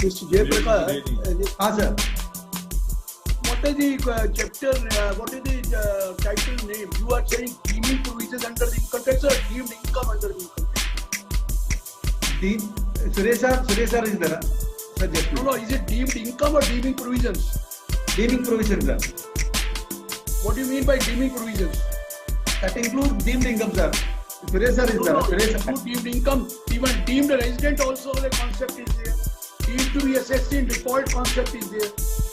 Mr. Jayaprakash, हाँ sir. what is the chapter, what is the title name? You are saying deeming provisions under the income tax or deemed income under the income tax? Suresh sir is there. Sir, just No, is it deemed income or deeming provisions? deeming provisions, sir. What do you mean by deeming provisions? That includes deemed income, sir. Suresh sir is there. No, Suresh sir. include deemed income. Even deemed resident also the concept is there. Deemed to be assessed in default concept is there.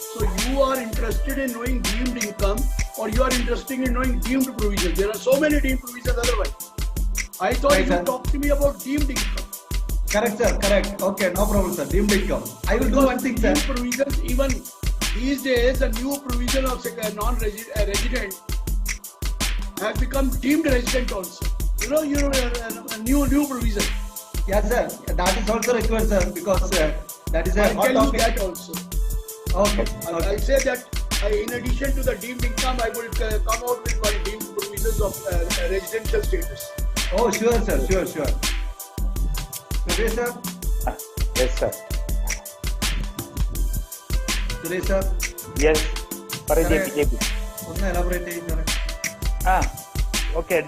So you are interested in knowing deemed income or you are interested in knowing deemed provisions. There are so many deemed provisions otherwise. I thought Right, you sir. talked to me about deemed income. Correct, sir. Correct. Okay, no problem, sir. Deemed income. I will do one thing, sir. Deemed provisions, even these days, the new provision of non-resident has become deemed resident also. You know, new provision. Yes, sir. That is also required, sir, because that is a I'll hot tell you topic. that also. Okay. I'll say that in addition to the deemed income, I will come out with one deemed provisions of residential status. Oh, sure, sir. Sure. Suresh sir. Yes, sir. Suresh sir. Yes. Correct. JP. ഒന്ന് elaborate ചെയ്യ് sir. Okay.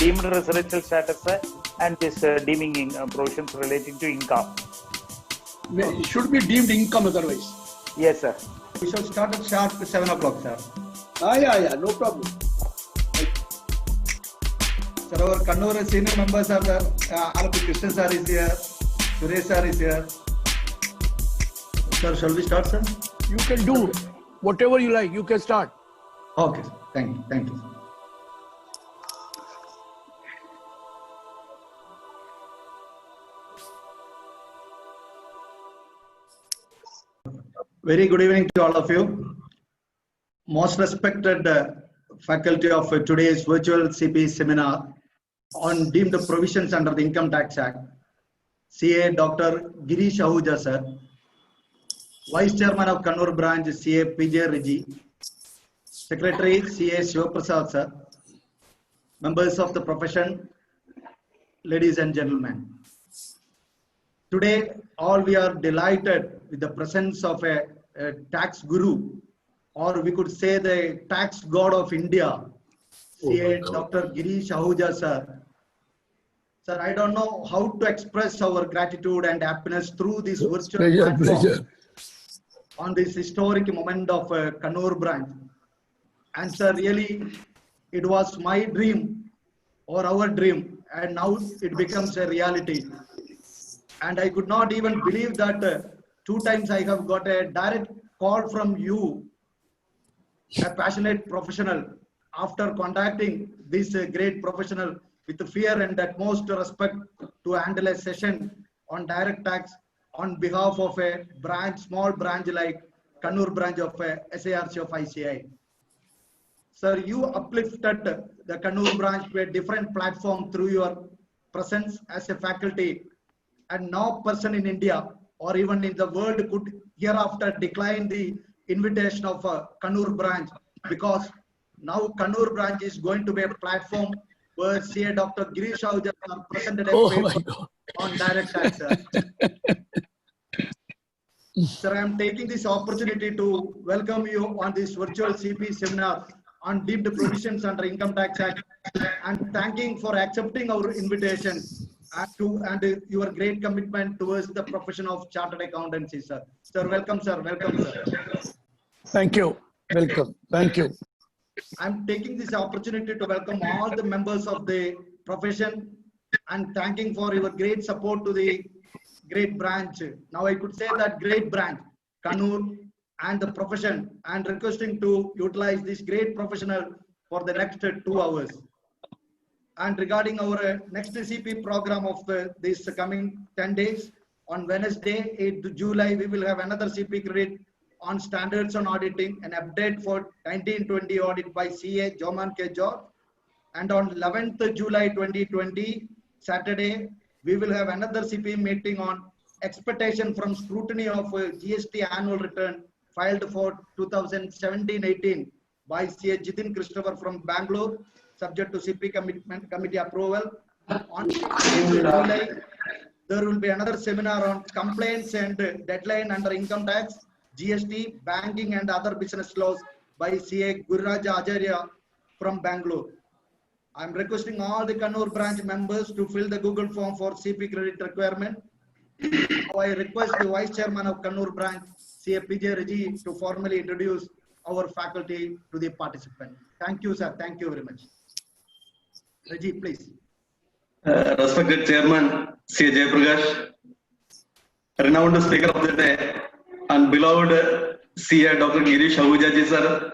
Deemed residential status and this deeming provisions relating to income. It should be deemed income otherwise. Yes, sir. We shall start at sharp 7 o'clock, sir. Yeah, no problem. Sir, our Kannur senior members are there. Alapi Krishna sir is here. Suresh sir is here. Sir, shall we start, sir? You can do whatever you like. You can start. Okay, sir. Thank you. Very good evening to all of you. Most respected faculty of today's virtual CP seminar on deemed provisions under the Income Tax Act, CA Dr. Girish Ahuja sir, Vice Chairman of Kannur Branch CA PJ Riji, Secretary CA Shivaprasad sir, members of the profession, ladies and gentlemen. Today, all we are delighted with the presence of a tax guru, or we could say the tax god of India, CA Dr. Girish Ahuja sir. Sir, I don't know how to express our gratitude and happiness through this virtual platform on this historic moment of Kannur branch. And sir, really, it was my dream or our dream, and now it becomes a reality. And I could not even believe that 2 times I have got a direct call from you, a passionate professional, after contacting this great professional with fear and utmost respect to handle a session on direct tax on behalf of a branch, small branch like Kannur branch of SARC of ICI. Sir, you uplifted the Kannur branch to a different platform through your presence as a faculty, and no person in India or even in the world could hereafter decline the invitation of Kannur branch, because now Kannur branch is going to be a platform where CA Dr. Girish Ahuja presented a paper on direct tax. Sir, I am taking this opportunity to welcome you on this virtual CP seminar on deemed provisions under Income Tax Act, and thanking for accepting our invitation and your great commitment towards the profession of chartered accountancy, sir. Sir, welcome, sir. Welcome, sir. Thank you. Welcome. Thank you. I'm taking this opportunity to welcome all the members of the profession and thanking for your great support to the great branch. Now I could say that great branch, Kannur, and the profession, and requesting to utilize this great professional for the next 2 hours. And regarding our next CP program of this coming 10 days, on Wednesday, 8th July, we will have another CP credit on standards on auditing, an update for 1920 audit by CA Joman K. George. And on 11th July 2020, Saturday, we will have another CP meeting on expectation from scrutiny of GST annual return filed for 2017-18 by CA Jitin Christopher from Bangalore, subject to CP committee approval. On 6th July, There will be another seminar on complaints and deadline under income tax, GST, banking and other business laws by CA Gururaja Acharya from Bangalore. I am requesting all the Kannur branch members to fill the Google form for CP credit requirement. Now I request the Vice Chairman of Kannur branch, CA PJ Raji, to formally introduce our faculty to the participant. Thank you, sir. Thank you very much. Raji, please. Respected Chairman C. Jayaprakash, renowned Speaker of the day, and beloved CA Dr. Girish Ahujaji sir,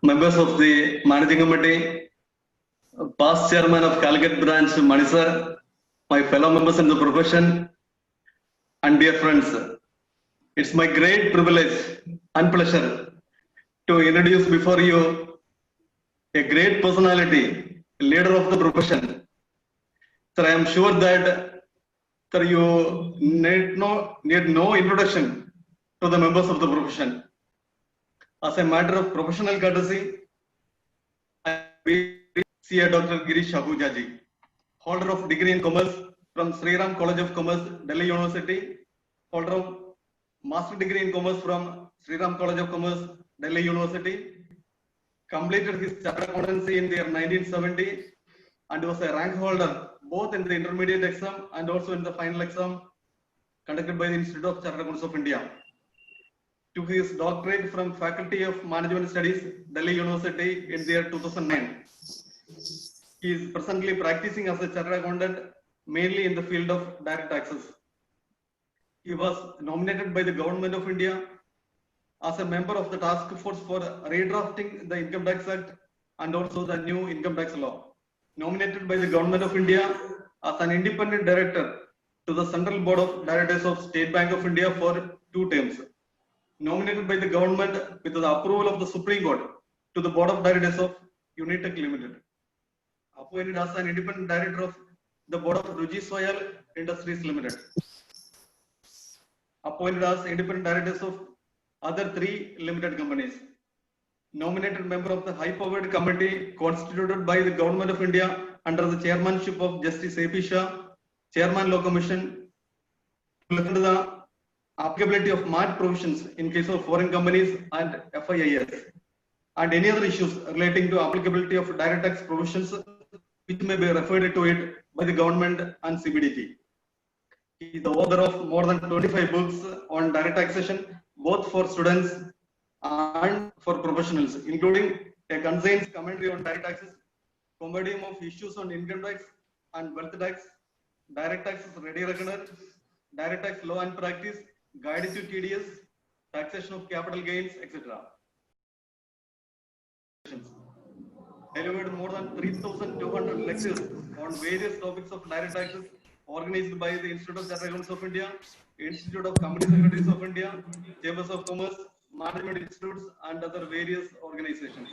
members of the Managing Committee, past Chairman of Calicut Branch Mani sir, my fellow members in the profession, and dear friends, it's my great privilege and pleasure to introduce before you a great personality, leader of the profession. Sir, I am sure that sir, you need no introduction to the members of the profession. As a matter of professional courtesy, I see Dr. Girish Ahujaji, holder of degree in commerce from Sri Ram College of Commerce, Delhi University, holder of master degree in commerce from Sri Ram College of Commerce, Delhi University, completed his chartered accountancy in the year 1970 and was a rank holder both in the intermediate exam and also in the final exam conducted by the Institute of Chartered Accountants of India. Took his doctorate from Faculty of Management Studies, Delhi University in the year 2009. He is presently practicing as a chartered accountant mainly in the field of direct taxes. He was nominated by the Government of India as a member of the task force for redrafting the Income Tax Act and also the new income tax law. Nominated by the Government of India as an independent director to the Central Board of Directors of State Bank of India for 2 terms. Nominated by the government with the approval of the Supreme Court to the Board of Directors of Unitech Limited. Appointed as an independent director of the Board of Ruji Soil Industries Limited. Appointed as independent directors of other 3 limited companies. Nominated member of the High Powered Committee constituted by the Government of India under the chairmanship of Justice A.P. Shah, Chairman Law Commission, to look into the applicability of MAT provisions in case of foreign companies and FIIs, and any other issues relating to applicability of direct tax provisions which may be referred to it by the government and CBDT. He is the author of more than 25 books on direct taxation, both for students and for professionals, including a concise commentary on direct taxes, compendium of issues on income tax and wealth tax, direct taxes ready reckoner, direct tax law and practice, guide to TDS, taxation of capital gains, etc. Delivered more than 3,200 lectures on various topics of direct taxes organized by the Institute of Chartered Accountants of India, Institute of Company Secretaries of India, Chambers of Commerce, Management Institutes, and other various organizations.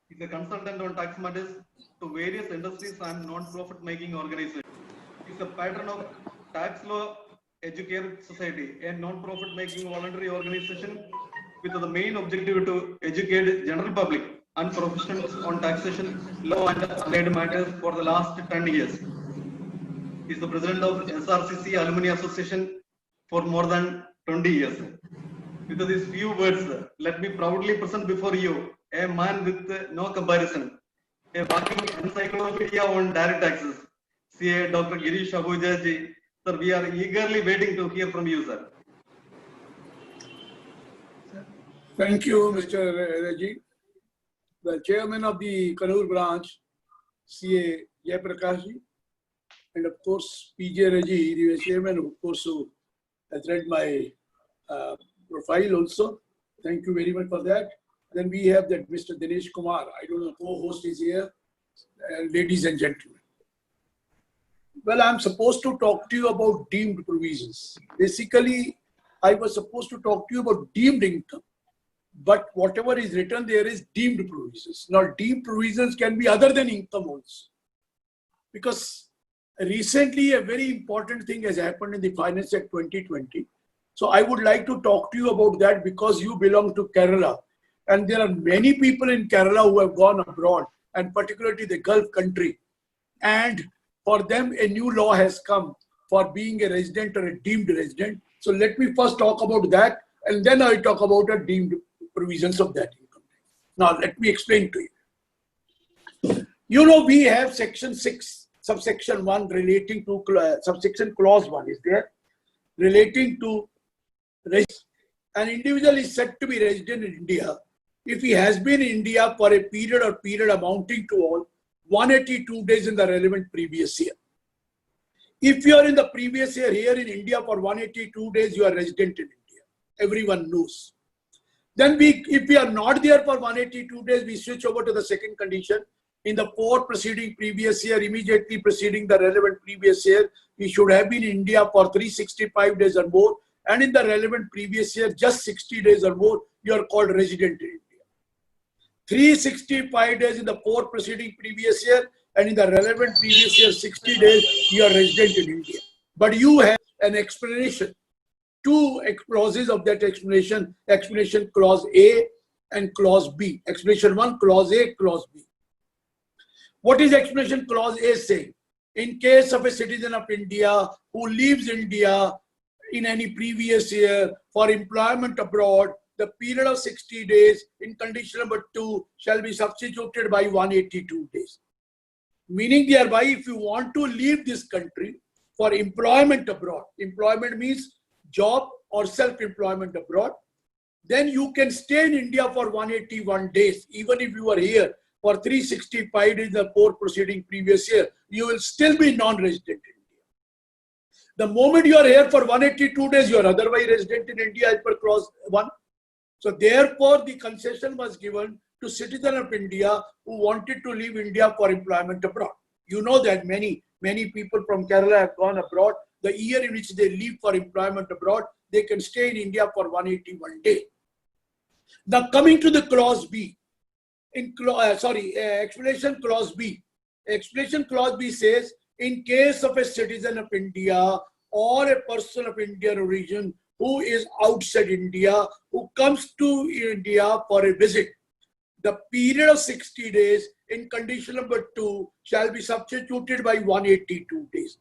He is a consultant on tax matters to various industries and non-profit making organizations. He is a patron of Tax Law Educator Society, a non-profit making voluntary organization with the main objective to educate general public and professionals on taxation, law and allied matters for the last 10 years. He is the president of SRCC Alumni Association for more than 20 years. With these few words, let me proudly present before you a man with no comparison, a walking encyclopedia on direct taxes, CA Dr. Girish Ahujaji. Sir, we are eagerly waiting to hear from you, sir. Thank you, Mr. Raji. The chairman of the Kannur branch, CA Jayaprakash, and of course, PJ Raji, the chairman, of course, who has read my profile also. Thank you very much for that. Then we have that Mr. Dinesh Kumar, I don't know, co-host is here, ladies and gentlemen. Well, I'm supposed to talk to you about deemed provisions. Basically, I was supposed to talk to you about deemed income, but whatever is written there is deemed provisions. Now, deemed provisions can be other than income also. Because recently, a very important thing has happened in the Finance Act 2020. So I would like to talk to you about that because you belong to Kerala. And there are many people in Kerala who have gone abroad, and particularly the Gulf country. And for them a new law has come for being a resident or a deemed resident. So let me first talk about that, and then I'll talk about the deemed provisions of that income tax. Now let me explain to you. You know, we have section 6, subsection 1 relating to, subsection clause 1 is there, relating to an individual is said to be resident in India if he has been in India for a period or period amounting to all 182 days in the relevant previous year. If you are in the previous year here in India for 182 days, you are resident in India. Everyone knows. Then if we are not there for 182 days, we switch over to the second condition. In the 4 preceding previous year, immediately preceding the relevant previous year, we should have been in India for 365 days or more. And in the relevant previous year, just 60 days or more, you are called resident in India. 365 days in the 4 preceding previous year, and in the relevant previous year, 60 days, you are resident in India. But you have an explanation, 2 clauses of that explanation, explanation clause A and clause B. Explanation 1, clause A, clause B. What is explanation clause A saying? In case of a citizen of India who leaves India in any previous year for employment abroad, the period of 60 days in condition number 2 shall be substituted by 182 days. Meaning thereby, if you want to leave this country for employment abroad, employment means job or self-employment abroad, then you can stay in India for 181 days. Even if you are here for 365 days in the 4 preceding previous year, you will still be non-resident in India. The moment you are here for 182 days, you are otherwise resident in India as per clause 1. So therefore, the concession was given to citizens of India who wanted to leave India for employment abroad. You know that many people from Kerala have gone abroad. The year in which they leave for employment abroad, they can stay in India for 181 days. Now coming to the clause B, explanation clause B. Explanation clause B says, in case of a citizen of India or a person of Indian origin who is outside India, who comes to India for a visit, the period of 60 days in condition number 2 shall be substituted by 182 days.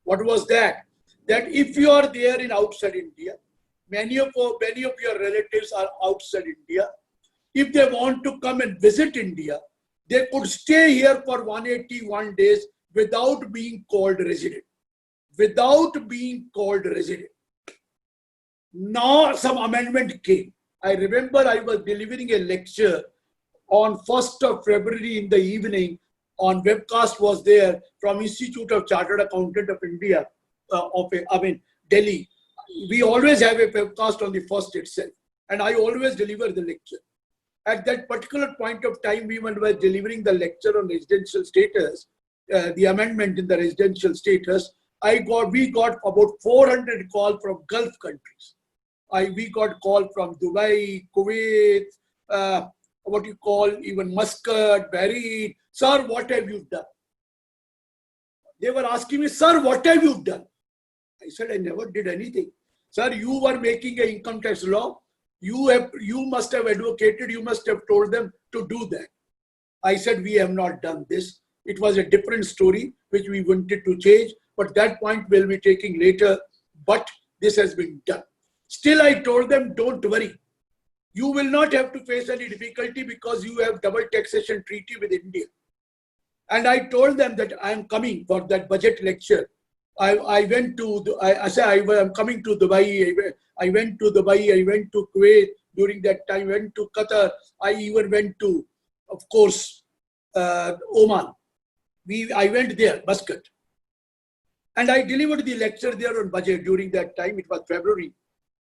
What was that? That if you are there in outside India, many of your relatives are outside India. If they want to come and visit India, they could stay here for 181 days without being called resident. Without being called resident. Now some amendment came. I remember I was delivering a lecture on 1st of February in the evening. On webcast was there from Institute of Chartered Accountant of India, Delhi. We always have a webcast on the 1st itself, and I always deliver the lecture. At that particular point of time, we were delivering the lecture on residential status, the amendment in the residential status. We got about 400 calls from Gulf countries. We got call from Dubai, Kuwait, even Muscat, Bahrain. Sir, what have you done? They were asking me, sir, what have you done? I said, I never did anything. Sir, you were making an income tax law. You must have advocated, you must have told them to do that. I said, we have not done this. It was a different story, which we wanted to change, but that point we'll be taking later. But this has been done. Still, I told them, don't worry. You will not have to face any difficulty because you have double taxation treaty with India. And I told them that I am coming for that budget lecture. I went to, I said, I'm coming to Dubai. I went to Dubai, I went to Kuwait during that time, went to Qatar. I even went to, of course, Oman. I went there, Muscat. And I delivered the lecture there on budget during that time. It was February.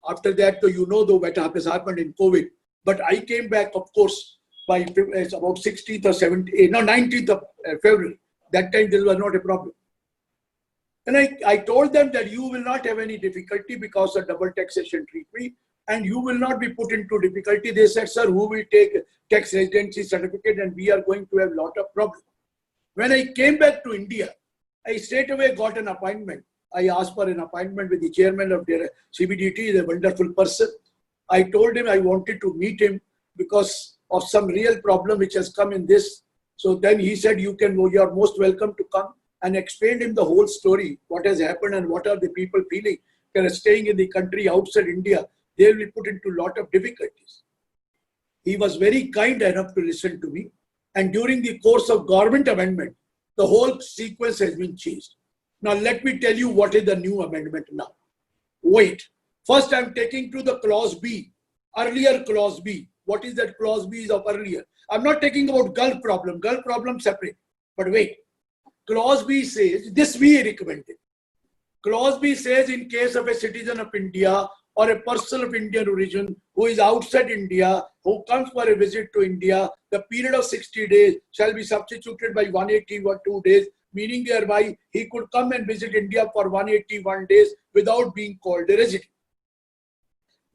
After that, you know what has happened in COVID. But I came back, of course, by about 16th or 17th, no, 19th of February. That time, this was not a problem. And I told them that you will not have any difficulty because of double taxation treaty, and you will not be put into difficulty. They said, sir, who will take tax residency certificate, and we are going to have a lot of problems. When I came back to India, I straight away got an appointment. I asked for an appointment with the chairman of their CBDT, he's a wonderful person. I told him I wanted to meet him because of some real problem which has come in this. So then he said, you are most welcome to come. and explained him the whole story, what has happened and what are the people feeling that are staying in the country outside India, they will be put into a lot of difficulties. He was very kind enough to listen to me. And during the course of government amendment, the whole sequence has been changed. Now, let me tell you what is the new amendment now. Wait. First, I'm taking to the clause B, earlier clause B. What is that clause B is of earlier? I'm not taking about Gulf problem separate. But wait, clause B says, this we recommended. Clause B says in case of a citizen of India or a person of Indian origin who is outside India, who comes for a visit to India, the period of 60 days shall be substituted by 181 days, meaning thereby he could come and visit India for 181 days without being called a resident.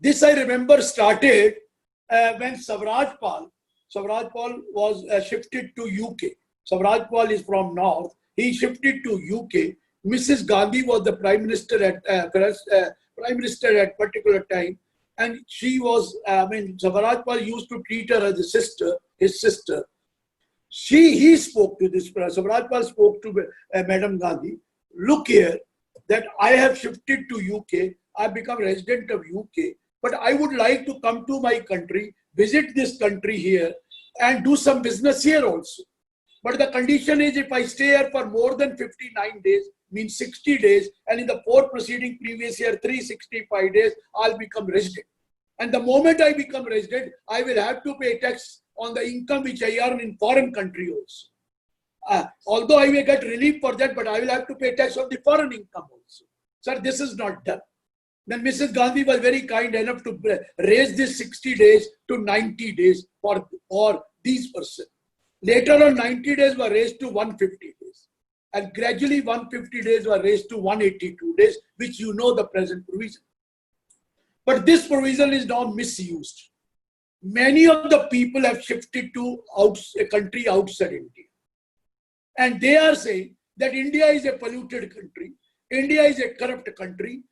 This I remember started when Swaraj Pal was shifted to UK. Swaraj Pal is from North. He shifted to UK. Mrs. Gandhi was the Prime Minister at particular time, and she was, Swaraj Pal used to treat her as a sister, his sister. He spoke to this, Swaraj Pal spoke to Madam Gandhi, look here, that I have shifted to UK, I have become resident of UK, but I would like to come to my country, visit this country here, and do some business here also. But the condition is if I stay here for more than 59 days, means 60 days, and in the 4 preceding previous year, 365 days, I'll become resident. And the moment I become resident, I will have to pay tax on the income which I earn in foreign country also. Although I may get relief for that, but I will have to pay tax on the foreign income also. Sir, this is not done. Then Mrs. Gandhi was very kind enough to raise this 60 days to 90 days for these persons. Later on, 90 days were raised to 150 days. And gradually 150 days were raised to 182 days, which you know the present provision. But this provision is now misused. Many of the people have shifted to a country outside India. And they are saying that India is a polluted country. India is a corrupt country.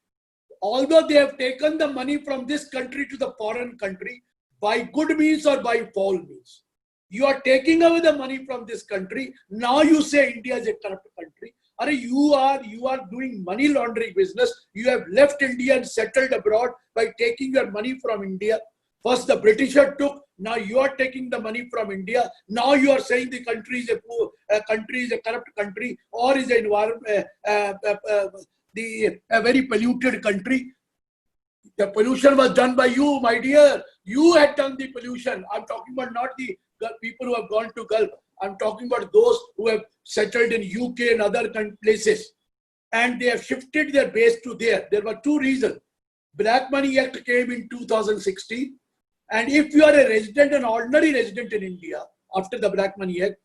Although they have taken the money from this country to the foreign country by good means or by foul means. You are taking away the money from this country. Now you say India is a corrupt country. You are doing money laundering business. You have left India and settled abroad by taking your money from India. First the Britisher took. Now you are taking the money from India. Now you are saying the country is a corrupt country, or is a very polluted country. The pollution was done by you, my dear. You had done the pollution. I'm talking about not the people who have gone to Gulf. I'm talking about those who have settled in UK and other places. And they have shifted their base to there. There were 2 reasons. Black Money Act came in 2016. And if you are a resident, an ordinary resident in India, after the Black Money Act,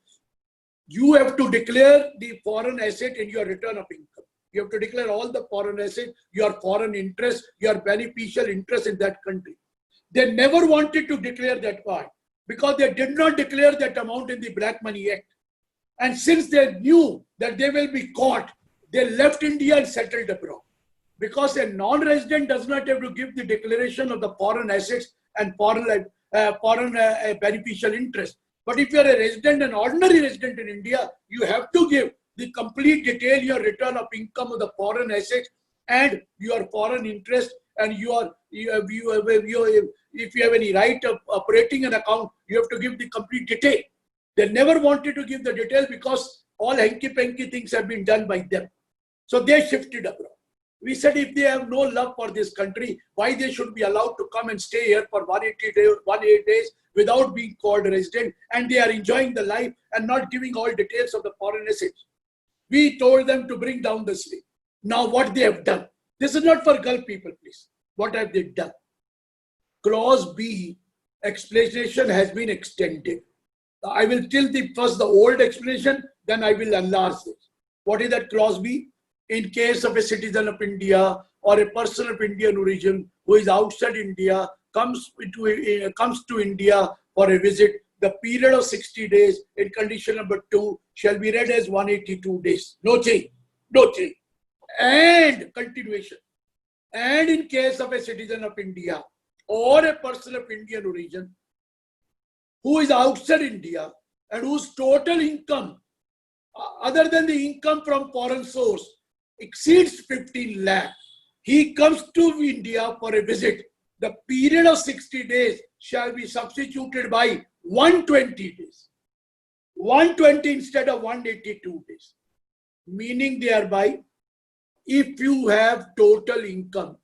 you have to declare the foreign asset in your return of income. You have to declare all the foreign asset, your foreign interest, your beneficial interest in that country. They never wanted to declare that part because they did not declare that amount in the Black Money Act. And since they knew that they will be caught, they left India and settled abroad. Because a non-resident does not have to give the declaration of the foreign assets and foreign beneficial interest. But if you are a resident, an ordinary resident in India, you have to give the complete detail, your return of income of the foreign assets and your foreign interest, and if you have any right of operating an account, you have to give the complete detail. They never wanted to give the details because all hanky-panky things have been done by them. So they shifted abroad. We said if they have no love for this country, why they should be allowed to come and stay here for 180 days without being called resident, and they are enjoying the life and not giving all details of the foreign assets. We told them to bring down the slave. Now what they have done. This is not for Gulf people, please. What have they done? Clause B explanation has been extended. I will tell first the old explanation, then I will enlarge this. What is that clause B? In case of a citizen of India or a person of Indian origin who is outside India, comes to India for a visit, the period of 60 days in condition number 2 shall be read as 182 days. No change. No change. And continuation. And in case of a citizen of India or a person of Indian origin who is outside India and whose total income other than the income from foreign source exceeds 15 lakh, he comes to India for a visit. The period of 60 days shall be substituted by 120 days. 120 instead of 182 days. Meaning thereby, if you have total income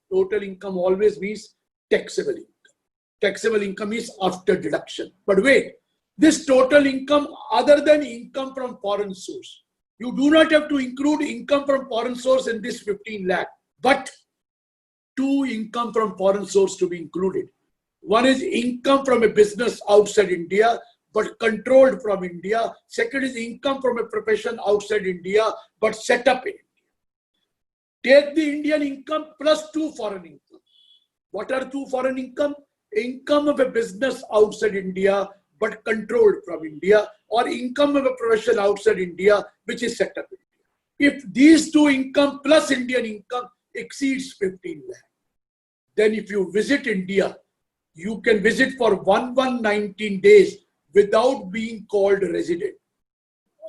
always means taxable income. Taxable income is after deduction. But wait, this total income other than income from foreign source, you do not have to include income from foreign source in this 15 lakh, but two income from foreign source to be included. One is income from a business outside India, but controlled from India. Second is income from a profession outside India, but set up in India. Take the Indian income plus two foreign income. What are two foreign income? Income of a business outside India, but controlled from India, or income of a profession outside India, which is set up in India. If these two income plus Indian income exceeds 15 lakh, then if you visit India, you can visit for 19 days without being called resident.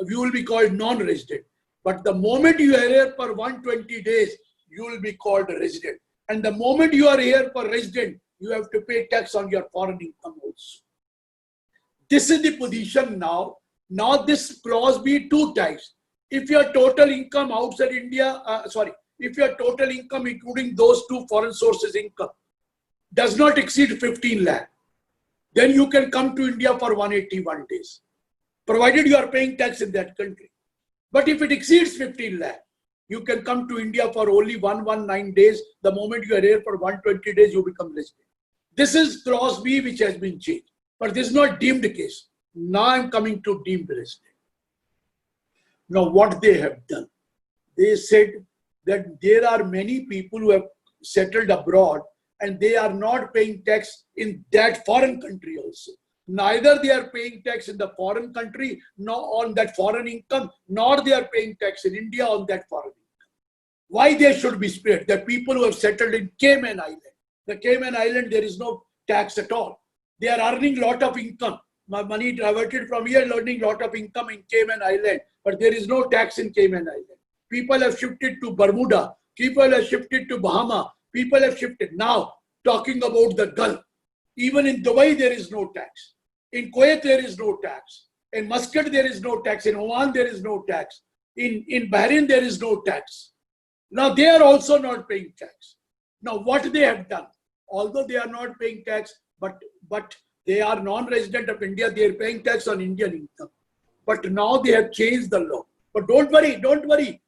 You will be called non-resident. But the moment you are here for 120 days, you will be called a resident. And the moment you are here for resident, you have to pay tax on your foreign income also. This is the position now. Now this clause be two types. If your total income outside India, if your total income including those two foreign sources income does not exceed 15 lakh, then you can come to India for 181 days, provided you are paying tax in that country. But if it exceeds 15 lakh, you can come to India for only 119 days. The moment you are here for 120 days, you become resident. This is clause B which has been changed. But this is not deemed case. Now I am coming to deemed resident. Now what they have done, they said that there are many people who have settled abroad and they are not paying tax in that foreign country also. Neither they are paying tax in the foreign country, nor on that foreign income, nor they are paying tax in India on that foreign income. Why they should be spared? The people who have settled in Cayman Island. The Cayman Island, there is no tax at all. They are earning lot of income. Money diverted from here, earning lot of income in Cayman Island, but there is no tax in Cayman Island. People have shifted to Bermuda. People have shifted to Bahama. People have shifted. Now, talking about the Gulf. Even in Dubai, there is no tax. In Kuwait, there is no tax. In Muscat, there is no tax. In Oman, there is no tax. In Bahrain, there is no tax. Now, they are also not paying tax. Now, what they have done, although they are not paying tax, but they are non-resident of India, they are paying tax on Indian income. But now they have changed the law. But don't worry.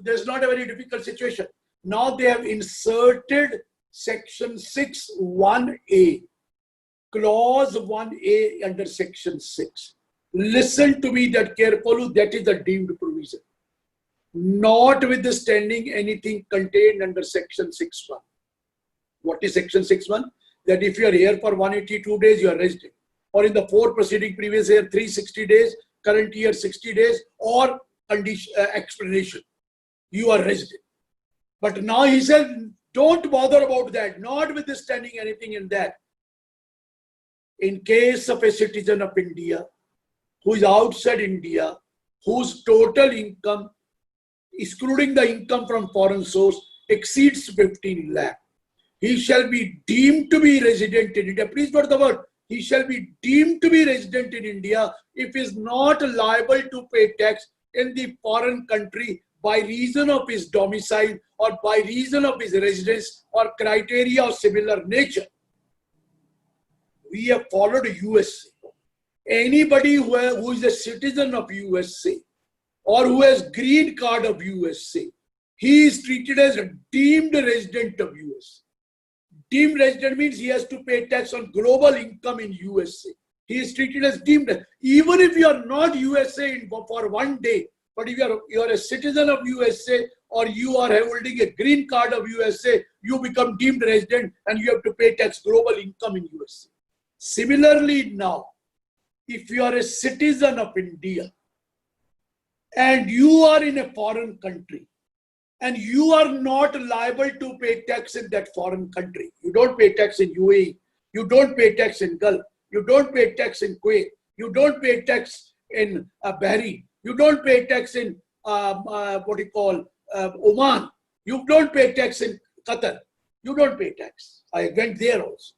There's not a very difficult situation. Now they have inserted section 6(1)(a), clause 1(a) under section 6. Listen to me that carefully, that is the deemed provision. Notwithstanding anything contained under section 6(1). What is section 6(1)? That if you are here for 182 days, you are resident. Or in the 4 preceding previous year, 360 days, current year 60 days, or condition, explanation, you are resident. But now he said, don't bother about that, notwithstanding anything in that. In case of a citizen of India, who is outside India, whose total income, excluding the income from foreign source, exceeds 15 lakh, he shall be deemed to be resident in India. Please note the word. He shall be deemed to be resident in India if he is not liable to pay tax in the foreign country by reason of his domicile or by reason of his residence or criteria of similar nature. We have followed USA. Anybody who is a citizen of USA or who has green card of USA, he is treated as a deemed resident of USA. Deemed resident means he has to pay tax on global income in USA. He is treated as deemed. Even if you are not USA for 1 day, but if you are a citizen of USA or you are holding a green card of USA, you become deemed resident and you have to pay tax global income in USA. Similarly now, if you are a citizen of India and you are in a foreign country, and you are not liable to pay tax in that foreign country. You don't pay tax in UAE. You don't pay tax in Gulf. You don't pay tax in Kuwait. You don't pay tax in Bahrain. You don't pay tax in Oman. You don't pay tax in Qatar. You don't pay tax. I went there also.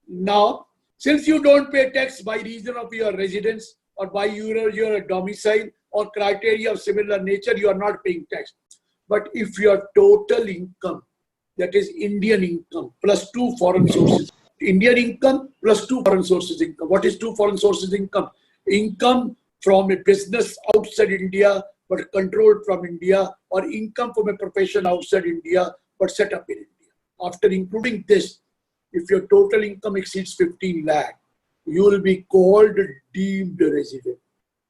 Now, since you don't pay tax by reason of your residence or by your domicile or criteria of similar nature, you are not paying tax. But if your total income, that is Indian income plus 2 foreign sources, Indian income plus 2 foreign sources income. What is 2 foreign sources income? Income from a business outside India but controlled from India, or income from a profession outside India but set up in India. After including this, if your total income exceeds 15 lakh, you will be called deemed resident.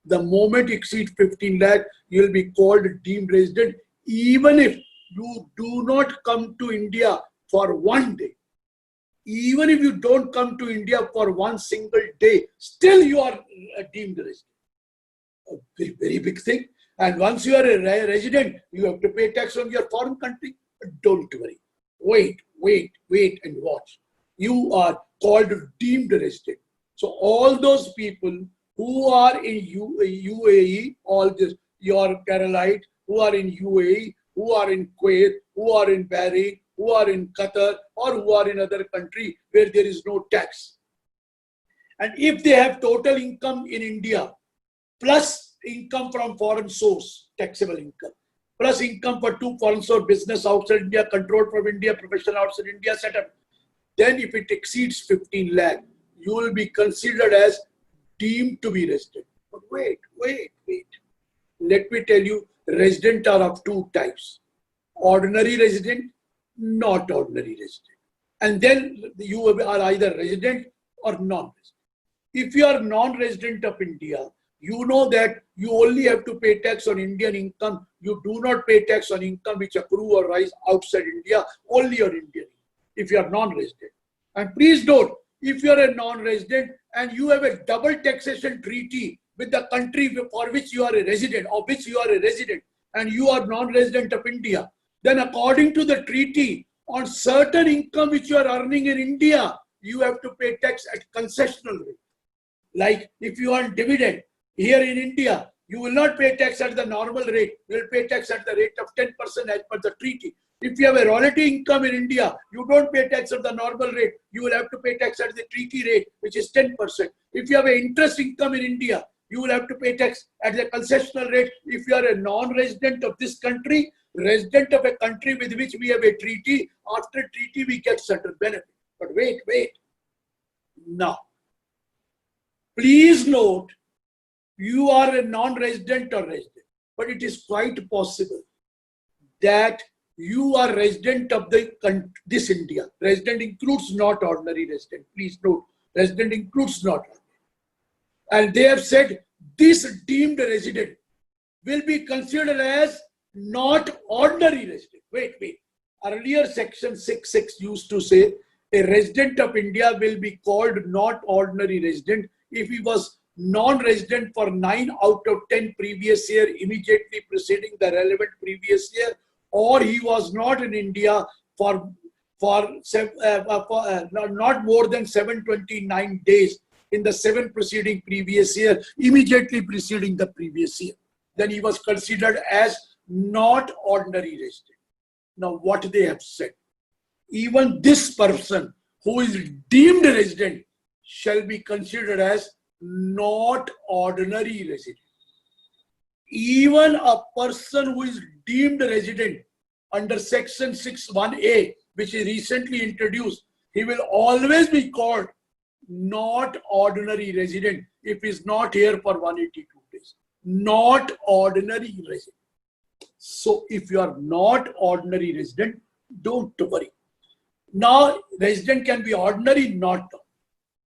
The moment you exceed 15 lakh, you will be called deemed resident, even if you do not come to India for one day. Even if you don't come to India for one single day, still you are a deemed resident. A very, very big thing. And once you are a resident, you have to pay tax on your foreign country. But don't worry. Wait and watch. You are called deemed resident. So all those people who are in UAE, all this, your Keralite, who are in UAE, who are in Kuwait, who are in Bahrain, who are in Qatar, or who are in other country where there is no tax. And if they have total income in India, plus income from foreign source, taxable income, plus income for 2 foreign source business outside India, controlled from India, professional outside India setup, then if it exceeds 15 lakh, you will be considered as deemed to be resident. But wait. Let me tell you, resident are of 2 types. Ordinary resident, not ordinary resident. And then you are either resident or non-resident. If you are non-resident of India, you know that you only have to pay tax on Indian income. You do not pay tax on income which accrue or rise outside India, only on Indian income, if you are non-resident. And please note, if you are a non-resident and you have a double taxation treaty with the country for which you are a resident, or which you are a resident, and you are non-resident of India, then according to the treaty, on certain income which you are earning in India, you have to pay tax at concessional rate. Like if you earn dividend here in India, you will not pay tax at the normal rate. You will pay tax at the rate of 10% as per the treaty. If you have a royalty income in India, you don't pay tax at the normal rate. You will have to pay tax at the treaty rate, which is 10%. If you have an interest income in India, you will have to pay tax at the concessional rate. If you are a non-resident of this country, resident of a country with which we have a treaty, after treaty we get certain benefit. But wait. Now, please note, you are a non-resident or resident, but it is quite possible that you are resident of this India. Resident includes not ordinary resident. Please note, resident includes not ordinary. And they have said this deemed resident will be considered as not ordinary resident. Wait. Earlier section 6.6 used to say a resident of India will be called not ordinary resident if he was non-resident for 9 out of 10 previous year immediately preceding the relevant previous year, or he was not in India for not more than 729 days in the 7 preceding previous year immediately preceding the previous year. Then he was considered as not ordinary resident. Now what they have said, even this person who is deemed resident shall be considered as not ordinary resident. Even a person who is deemed resident under section 6(1)(a), which is recently introduced, he will always be called not ordinary resident if he is not here for 182 days. Not ordinary resident. So if you are not ordinary resident, don't worry. Now resident can be ordinary, not.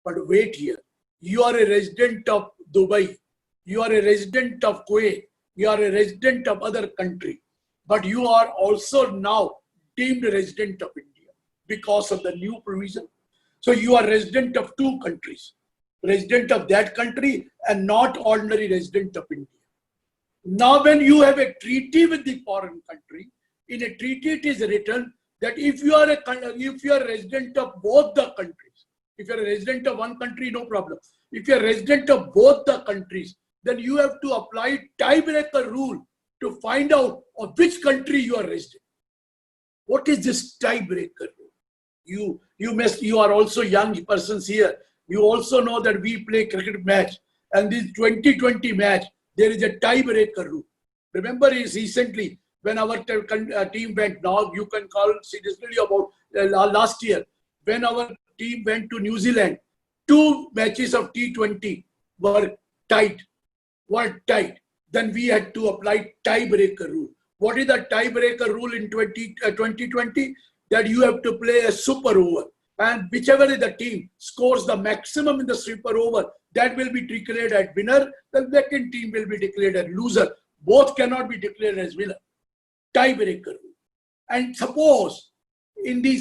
But wait here. You are a resident of Dubai, you are a resident of Kuwait, you are a resident of other country, but you are also now deemed a resident of India because of the new provision. So you are resident of 2 countries, resident of that country and not ordinary resident of India. Now when you have a treaty with the foreign country, in a treaty it is written that if you are a resident of both the countries, if you are a resident of one country, no problem. If you are a resident of both the countries, then you have to apply tiebreaker rule to find out of which country you are resident. What is this tiebreaker rule? You are also young persons here. You also know that we play cricket match, and this 2020 match, there is a tiebreaker rule. Remember recently when our team went, now you can call seriously about last year, when our team went to New Zealand, 2 matches of T20 were tied. Then we had to apply tiebreaker rule. What is the tiebreaker rule in 2020? That you have to play a super over, and whichever is the team scores the maximum in the super over, that will be declared as winner. The second team will be declared as loser. Both cannot be declared as winner. Tiebreaker rule. And suppose in the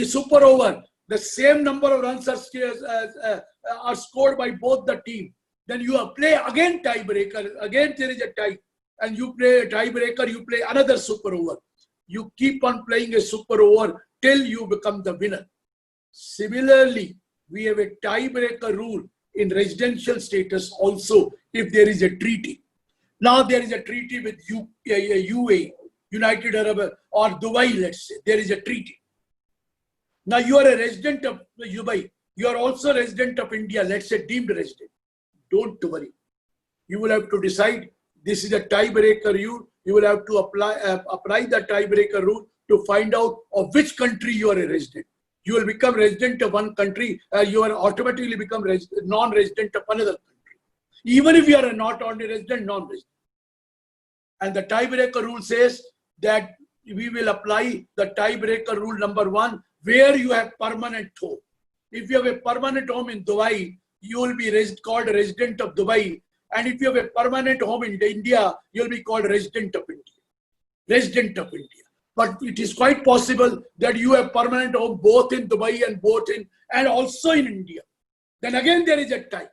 super over, the same number of runs are scored by both the team. Then you play again tiebreaker. Again there is a tie, and you play a tiebreaker. You play another super over. You keep on playing a super over till you become the winner. Similarly, we have a tiebreaker rule in residential status also if there is a treaty. Now there is a treaty with UAE, United Arab, or Dubai, let's say. There is a treaty. Now you are a resident of Dubai. You are also a resident of India, let's say deemed resident. Don't worry. You will have to decide. This is a tiebreaker rule. You will have to apply the tiebreaker rule to find out of which country you are a resident. You will become resident of one country. You are automatically become non-resident of another country. Even if you are not only resident, non-resident. And the tiebreaker rule says that we will apply the tiebreaker rule number 1 where you have permanent home. If you have a permanent home in Dubai, you will be called a resident of Dubai. And if you have a permanent home in India, you will be called resident of India. Resident of India. But it is quite possible that you have permanent home both in Dubai and also in India. Then again there is a tie.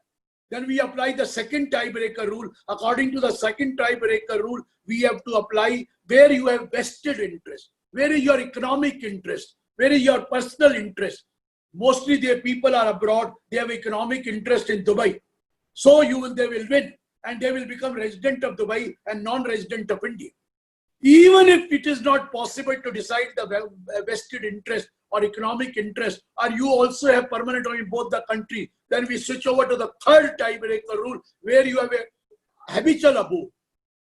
Then we apply the second tiebreaker rule. According to the second tiebreaker rule, we have to apply where you have vested interest, where is your economic interest, where is your personal interest. Mostly the people are abroad, they have economic interest in Dubai. So they will win and they will become resident of Dubai and non-resident of India. Even if it is not possible to decide the vested interest or economic interest, or you also have permanent home in both the country, then we switch over to the third tiebreaker rule where you have a habitual abode.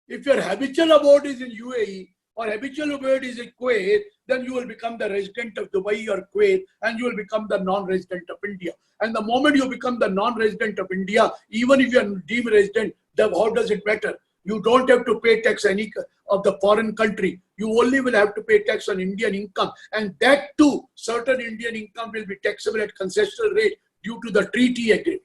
If your habitual abode is in UAE or habitual abode is in Kuwait, then you will become the resident of Dubai or Kuwait and you will become the non-resident of India. And the moment you become the non-resident of India, even if you are deemed resident, how does it matter? You don't have to pay tax any of the foreign country. You only will have to pay tax on Indian income. And that too, certain Indian income will be taxable at concessional rate due to the treaty agreement.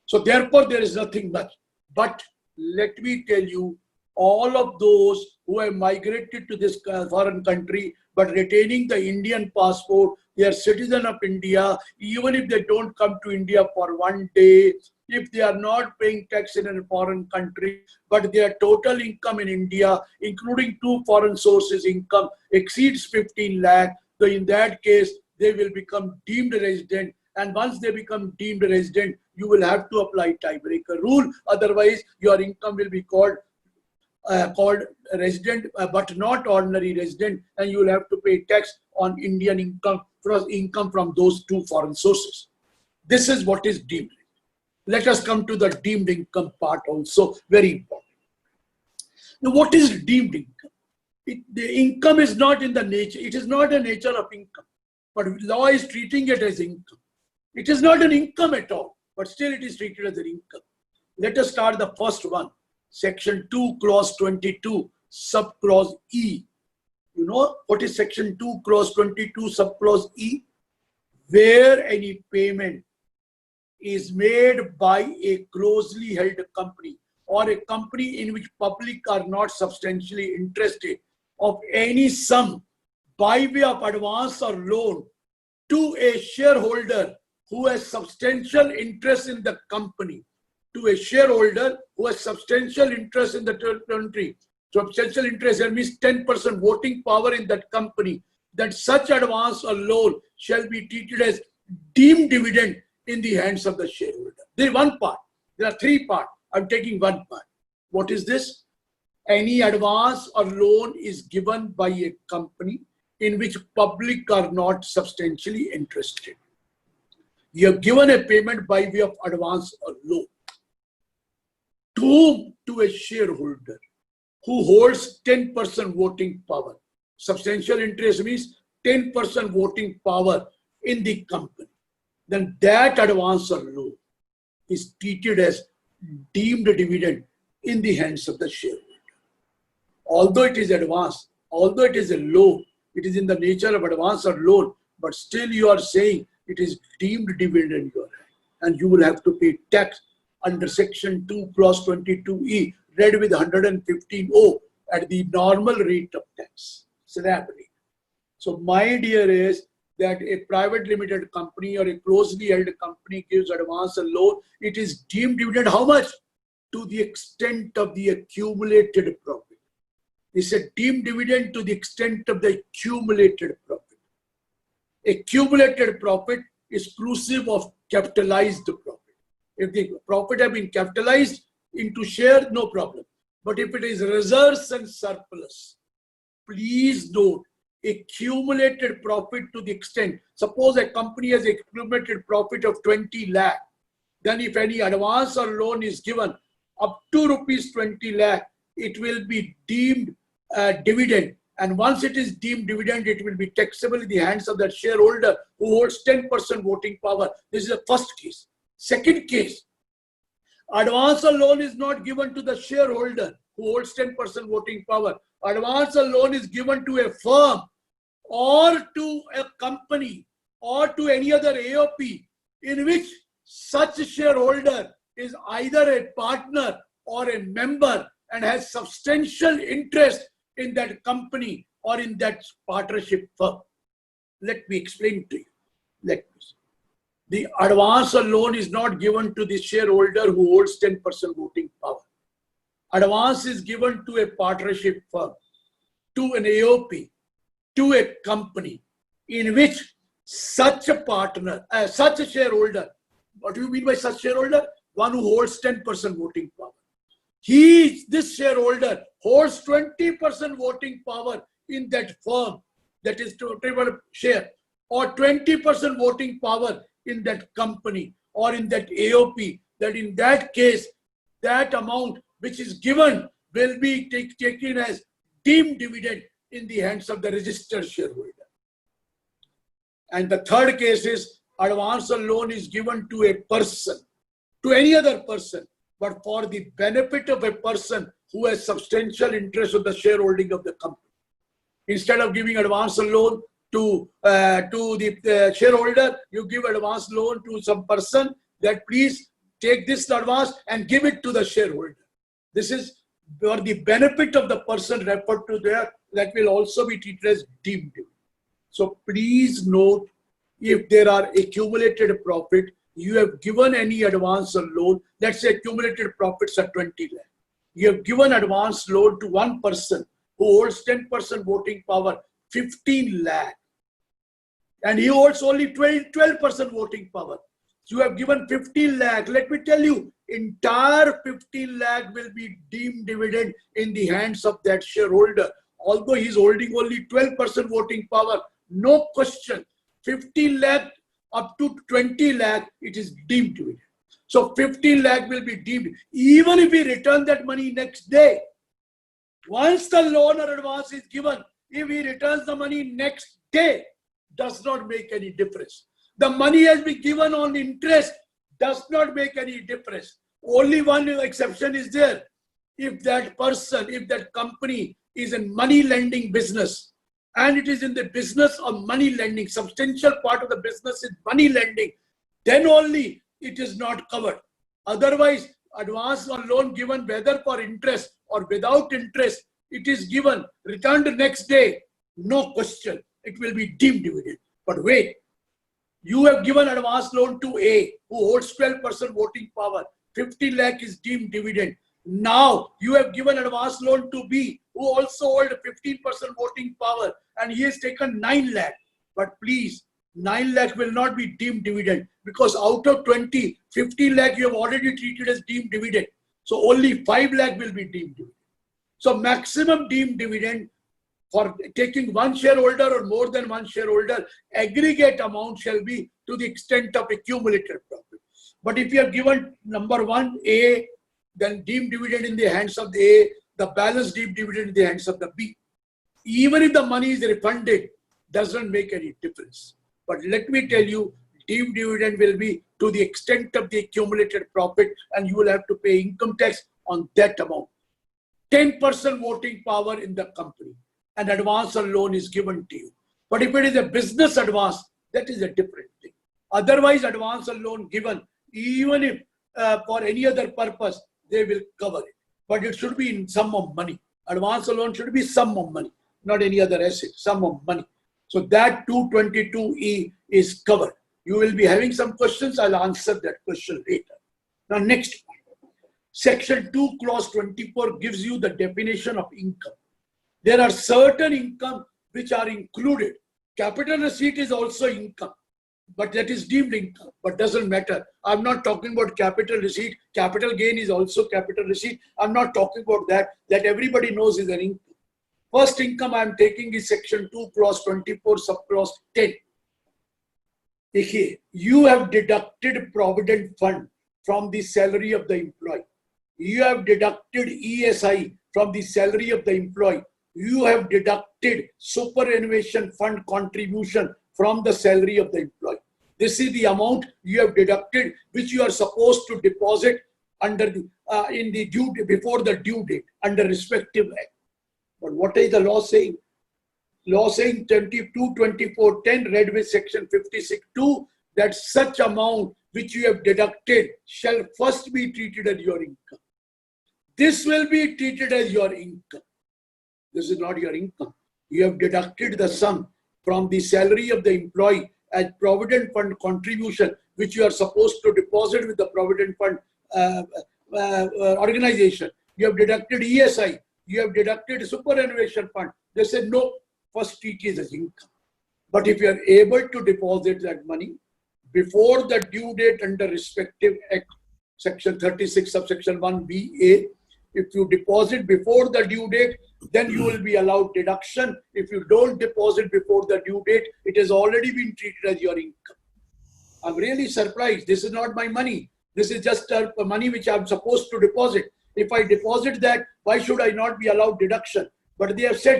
So therefore, there is nothing much. But let me tell you, all of those who have migrated to this foreign country, but retaining the Indian passport, they are citizen of India, even if they don't come to India for one day, if they are not paying tax in a foreign country, but their total income in India, including 2 foreign sources income, exceeds 15 lakh, so in that case, they will become deemed resident. And once they become deemed resident, you will have to apply tiebreaker rule. Otherwise, your income will be called resident, but not ordinary resident, and you will have to pay tax on Indian income from those 2 foreign sources. This is what is deemed. Let us come to the deemed income part also, very important. Now, what is deemed income? The income is not in the nature, it is not a nature of income, but law is treating it as income. It is not an income at all, but still it is treated as an income. Let us start the first one. Section 2, clause 22, subclause E. You know what is section 2, clause 22, subclause E? Where any payment is made by a closely held company or a company in which public are not substantially interested of any sum by way of advance or loan to a shareholder who has substantial interest in the company, to a shareholder who has substantial interest in the country. Substantial interest, that means 10% voting power in that company, that such advance or loan shall be treated as deemed dividend in the hands of the shareholder. There is one part. There are 3 parts. I'm taking one part. What is this? Any advance or loan is given by a company in which public are not substantially interested. You have given a payment by way of advance or loan. To whom? To a shareholder who holds 10% voting power. Substantial interest means 10% voting power in the company. Then that advance or loan is treated as deemed dividend in the hands of the shareholder. Although it is advance, although it is a loan, it is in the nature of advance or loan, but still you are saying it is deemed dividend in your hand, and you will have to pay tax under section 2 clause 22E, read with 115O at the normal rate of tax, slab rate. So my idea is that a private limited company or a closely held company gives advance or loan, it is deemed dividend. How much? To the extent of the accumulated profit. It's a deemed dividend to the extent of the accumulated profit. Accumulated profit is exclusive of capitalized profit. If the profit have been capitalized into share, no problem. But if it is reserves and surplus, please note, accumulated profit to the extent, suppose a company has accumulated profit of 20 lakh, then if any advance or loan is given up to rupees 20 lakh, it will be deemed dividend. And once it is deemed dividend, it will be taxable in the hands of that shareholder who holds 10% voting power. This is the first case. Second case, advance or loan is not given to the shareholder who holds 10% voting power. Advance or loan is given to a firm or to a company or to any other AOP in which such shareholder is either a partner or a member and has substantial interest in that company or in that partnership firm. Let me explain to you. The advance or loan is not given to the shareholder who holds 10% voting power. Advance is given to a partnership firm, to an AOP, to a company in which such a partner, such a shareholder, what do you mean by such shareholder? One who holds 10% voting power. This shareholder holds 20% voting power in that firm, that is whatever share, or 20% voting power in that company or in that AOP, that in that case, that amount which is given will be taken as deemed dividend in the hands of the registered shareholder. And the third case is advance or loan is given to a person, to any other person, but for the benefit of a person who has substantial interest in the shareholding of the company. Instead of giving advance or loan to the shareholder, you give advance loan to some person that please take this advance and give it to the shareholder. This is for the benefit of the person referred to there, that will also be treated as deemed dividend. So please note, if there are accumulated profit, you have given any advance or loan, let's say accumulated profits are 20 lakh. You have given advance loan to one person who holds 10% voting power, 15 lakh. And he holds only 12% voting power. You have given 15 lakh. Let me tell you, entire 15 lakh will be deemed dividend in the hands of that shareholder. Although he is holding only 12% voting power, no question, 15 lakh up to 20 lakh, it is deemed dividend. So 15 lakh will be deemed, even if we return that money next day. Once the loan or advance is given, if he returns the money next day, does not make any difference. The money has been given on interest, does not make any difference. Only one exception is there. If that person, if that company is in money lending business, and it is in the business of money lending, substantial part of the business is money lending, then only it is not covered. Otherwise, advance or loan given whether for interest or without interest, it is given, returned the next day, no question, it will be deemed dividend. But wait, you have given advance loan to A, who holds 12% voting power, 50 lakh is deemed dividend. Now you have given advance loan to B, who also hold 15% voting power, and he has taken 9 lakh. But please, 9 lakh will not be deemed dividend, because out of 20, 50 lakh you have already treated as deemed dividend. So only 5 lakh will be deemed dividend. So maximum deemed dividend for taking one shareholder or more than one shareholder, aggregate amount shall be to the extent of accumulated profit. But if you have given number 1 A, then deemed dividend in the hands of the A, the balance deemed dividend in the hands of the B. Even if the money is refunded, doesn't make any difference. But let me tell you, deemed dividend will be to the extent of the accumulated profit, and you will have to pay income tax on that amount. 10% voting power in the company. An advance or loan is given to you. But if it is a business advance, that is a different thing. Otherwise, advance or loan given, even if for any other purpose, they will cover it. But it should be in sum of money. Advance or loan should be sum of money, not any other asset, sum of money. So that 222E is covered. You will be having some questions. I'll answer that question later. Now, next point. Section 2, clause 24 gives you the definition of income. There are certain income which are included. Capital receipt is also income, but that is deemed income, but doesn't matter. I'm not talking about capital receipt. Capital gain is also capital receipt. I'm not talking about that. That everybody knows is an income. First income I'm taking is section 2, clause 24, subclause 10. You have deducted provident fund from the salary of the employee. You have deducted ESI from the salary of the employee. You have deducted superannuation fund contribution from the salary of the employee. This is the amount you have deducted, which you are supposed to deposit under the in the due before the due date under respective act. But what is the law saying? Law saying 22-24-10 read with section 56(2) that such amount which you have deducted shall first be treated as your income. This will be treated as your income. This is not your income. You have deducted the sum from the salary of the employee as provident fund contribution, which you are supposed to deposit with the provident fund organization. You have deducted ESI. You have deducted superannuation fund. They said no, first treat it as income. But if you are able to deposit that money before the due date under respective act, section 36 subsection 1BA, if you deposit before the due date, then you will be allowed deduction. If you don't deposit before the due date, it has already been treated as your income. I'm really surprised. This is not my money. This is just money which I'm supposed to deposit. If I deposit that, why should I not be allowed deduction? But they have said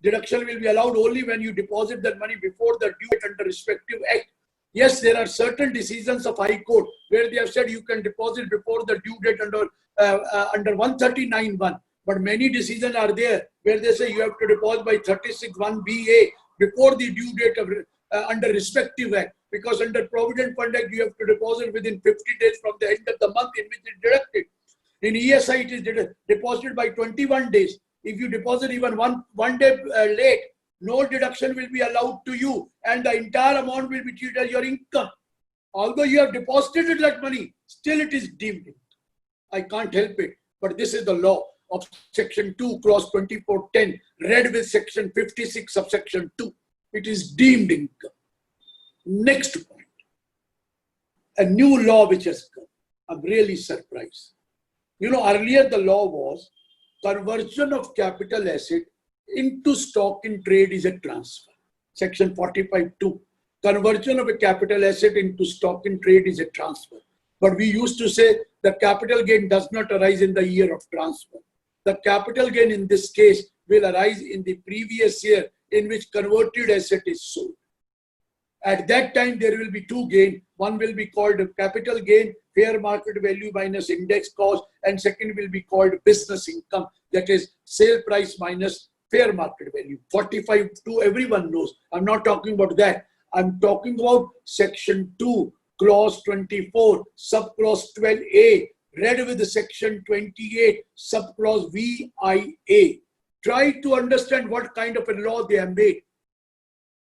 deduction will be allowed only when you deposit that money before the due date under respective act. Yes, there are certain decisions of High Court where they have said you can deposit before the due date under 139(1). But many decisions are there where they say you have to deposit by 36(1)BA before the due date of under respective act. Because under Provident Fund Act, you have to deposit within 50 days from the end of the month in which it is deducted. In ESI, it is deposited by 21 days. If you deposit even one day late, no deduction will be allowed to you, and the entire amount will be treated as your income. Although you have deposited that money, still it is deemed income. I can't help it, but this is the law of section 2, clause 2410, read with section 56 subsection 2. It is deemed income. Next point, a new law which has come. I'm really surprised. You know, earlier the law was conversion of capital asset into stock in trade is a transfer. Section 45(2). Conversion of a capital asset into stock in trade is a transfer. But we used to say the capital gain does not arise in the year of transfer. The capital gain in this case will arise in the previous year in which converted asset is sold. At that time, there will be two gains. One will be called capital gain, fair market value minus index cost, and second will be called business income, that is sale price minus fair market value. 45(2), everyone knows. I'm not talking about that. I'm talking about section 2, clause 24, subclause 12A, read with the section 28, subclause VIA. Try to understand what kind of a law they have made.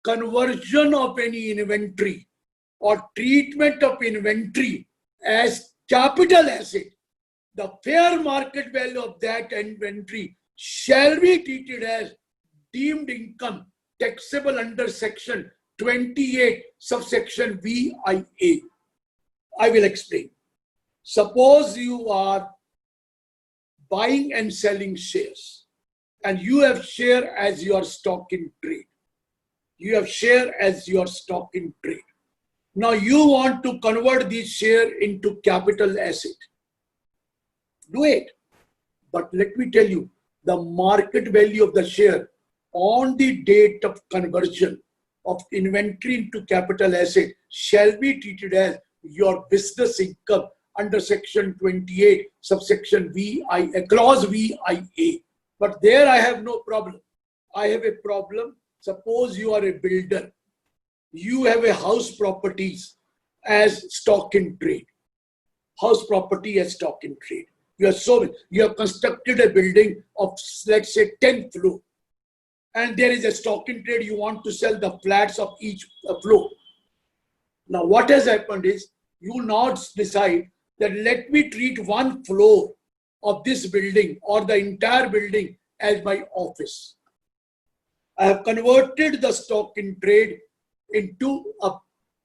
Conversion of any inventory or treatment of inventory as capital asset, the fair market value of that inventory shall be treated as deemed income taxable under section 28 subsection VIA. I will explain. Suppose you are buying and selling shares. And you have share as your stock in trade. You have share as your stock in trade. Now you want to convert this share into capital asset. Do it. But let me tell you, the market value of the share on the date of conversion of inventory into capital asset shall be treated as your business income under section 28, subsection VIA, clause VIA. But there I have no problem. I have a problem. Suppose you are a builder. You have a house properties as stock in trade. House property as stock in trade. You have constructed a building of, let's say, 10 floors. And there is a stock in trade. You want to sell the flats of each floor. Now what has happened is, you now decide that let me treat one floor of this building or the entire building as my office. I have converted the stock in trade into a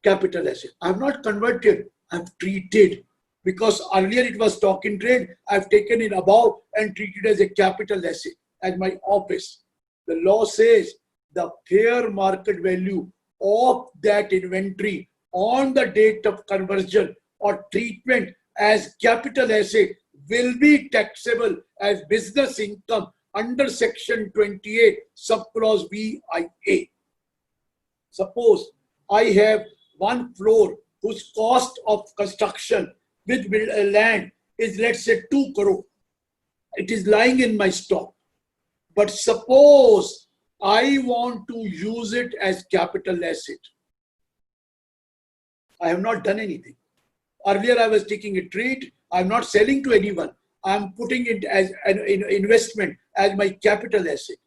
capital asset. I have not converted, I have treated. Because earlier it was stock in trade, I have taken it above and treated as a capital asset, as my office. The law says the fair market value of that inventory on the date of conversion or treatment as capital asset will be taxable as business income under section 28, subclause VIA. Suppose I have one floor whose cost of construction with land is, let's say, 2 crore. It is lying in my stock. But suppose I want to use it as capital asset. I have not done anything. Earlier I was taking a trade. I'm not selling to anyone. I'm putting it as an investment as my capital asset.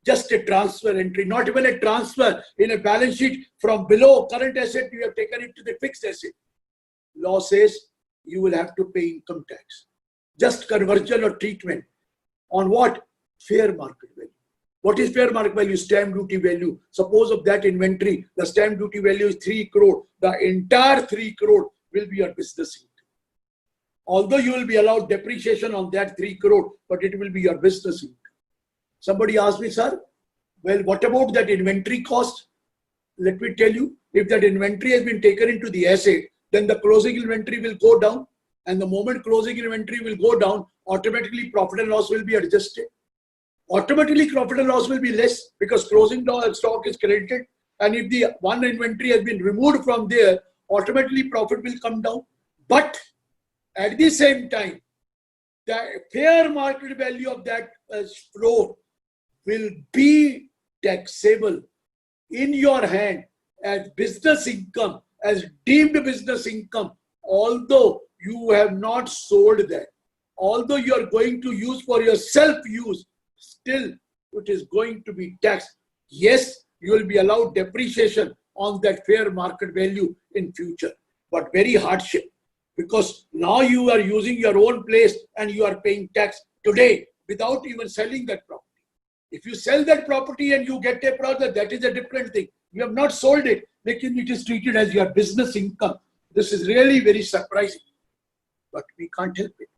Just a transfer entry, not even a transfer in a balance sheet from below current asset, you have taken it to the fixed asset. Law says you will have to pay income tax. Just conversion or treatment. On what? Fair market value. What is fair market value? Stamp duty value. Suppose of that inventory, the stamp duty value is 3 crore. The entire 3 crore will be your business income. Although you will be allowed depreciation on that 3 crore, but it will be your business income. Somebody asked me, sir, well, what about that inventory cost? Let me tell you, if that inventory has been taken into the asset, then the closing inventory will go down. And the moment closing inventory will go down, automatically profit and loss will be adjusted. Automatically profit and loss will be less because closing stock is credited. And if the one inventory has been removed from there, automatically profit will come down. But at the same time, the fair market value of that floor will be taxable in your hand as business income, as deemed business income, although you have not sold that. Although you are going to use for your self-use, still it is going to be taxed. Yes, you will be allowed depreciation on that fair market value in future, but very hardship. Because now you are using your own place and you are paying tax today without even selling that property. If you sell that property and you get a profit, that is a different thing. You have not sold it, making it is treated as your business income. This is really very surprising, but we can't help it.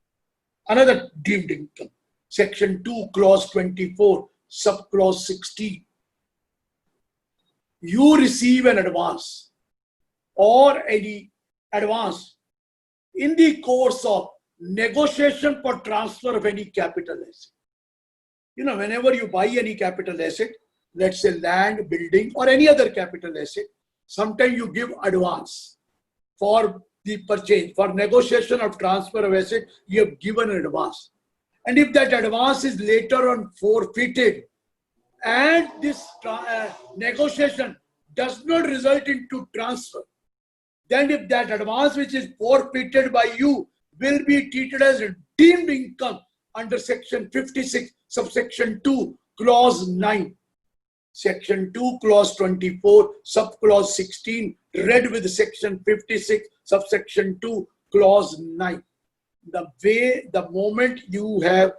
Another deemed income, section 2, clause 24, subclause 16. You receive an advance or any advance in the course of negotiation for transfer of any capital asset. You know, whenever you buy any capital asset, let's say land, building, or any other capital asset, sometimes you give advance for the purchase. For negotiation of transfer of asset, you have given an advance. And if that advance is later on forfeited, and this negotiation does not result into transfer, then if that advance which is forfeited by you will be treated as deemed income under section 56, subsection 2, clause 9. Section 2, clause 24, subclause 16, read with section 56, subsection 2, clause 9. The moment you have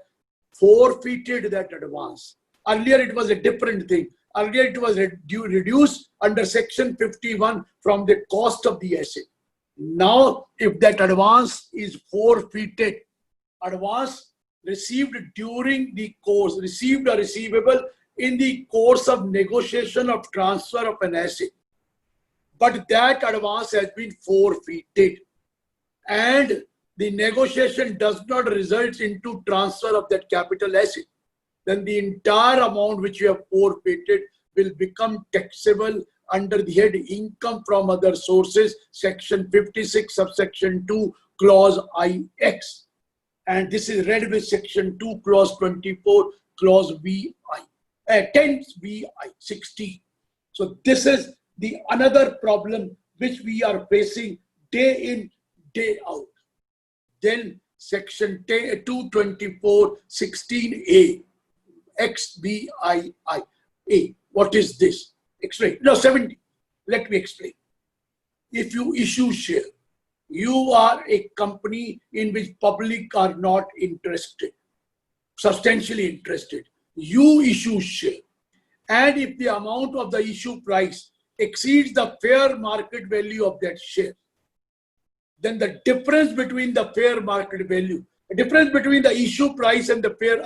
forfeited that advance, earlier it was a different thing. Earlier it was reduced under section 51 from the cost of the asset. Now, if that advance is forfeited, advance received during the course, received or receivable in the course of negotiation of transfer of an asset, but that advance has been forfeited and the negotiation does not result into transfer of that capital asset, then the entire amount which you have forfeited will become taxable under the head income from other sources, section 56, subsection 2, clause IX. And this is read with section 2, clause 24, clause VI, 10 VI, 16. So this is the another problem which we are facing day in, day out. Then section 224, 16A, XVI. What is this? Explain. No, 70. Let me explain. If you issue share, you are a company in which public are not interested, substantially interested. You issue share. And if the amount of the issue price exceeds the fair market value of that share, then the difference between the fair market value, the difference between the issue price and the fair,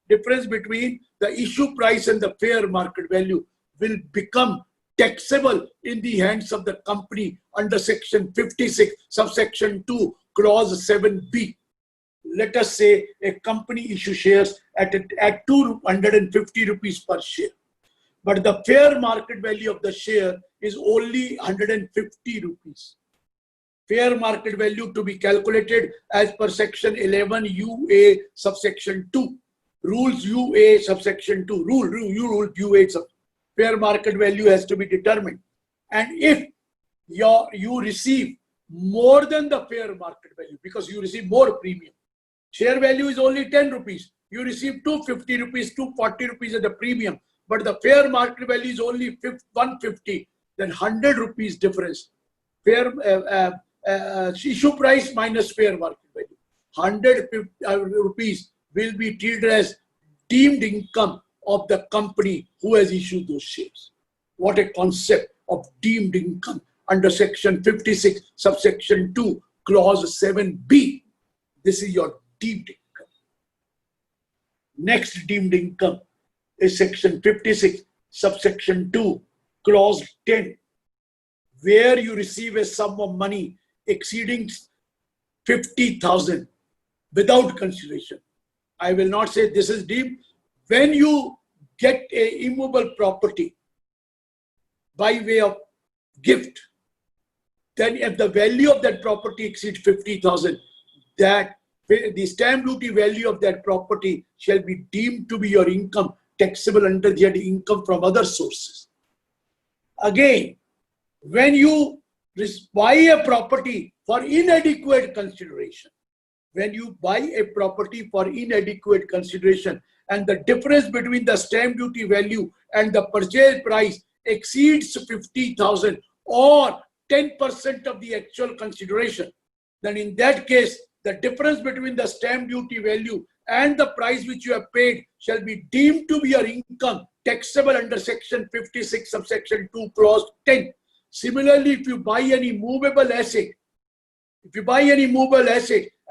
difference between the issue price and the fair market value will become taxable in the hands of the company under section 56, subsection 2, clause 7B. Let us say a company issue shares at 250 rupees per share, but the fair market value of the share is only 150 rupees. Fair market value to be calculated as per section 11 UA subsection 2. Rules UA subsection 2. Rule UA sub. Fair market value has to be determined. And if you receive more than the fair market value, because you receive more premium, share value is only 10 rupees. You receive 250 rupees, 240 rupees as the premium, but the fair market value is only 150, then 100 rupees difference. Fair issue price minus fair market value. 100 rupees will be treated as deemed income of the company who has issued those shares. What a concept of deemed income under section 56, subsection 2, clause 7B. This is your deemed income. Next deemed income is section 56, subsection 2, clause 10, where you receive a sum of money exceeding 50,000 without consideration. I will not say this is deemed. When you get a immovable property by way of gift, then if the value of that property exceeds 50,000, that the stamp duty value of that property shall be deemed to be your income, taxable under the income from other sources. Again, when you buy a property for inadequate consideration, when you buy a property for inadequate consideration and the difference between the stamp duty value and the purchase price exceeds 50,000 or 10% of the actual consideration, then in that case, the difference between the stamp duty value and the price which you have paid shall be deemed to be your income, taxable under section 56, subsection 2, clause 10. Similarly, if you buy any movable asset,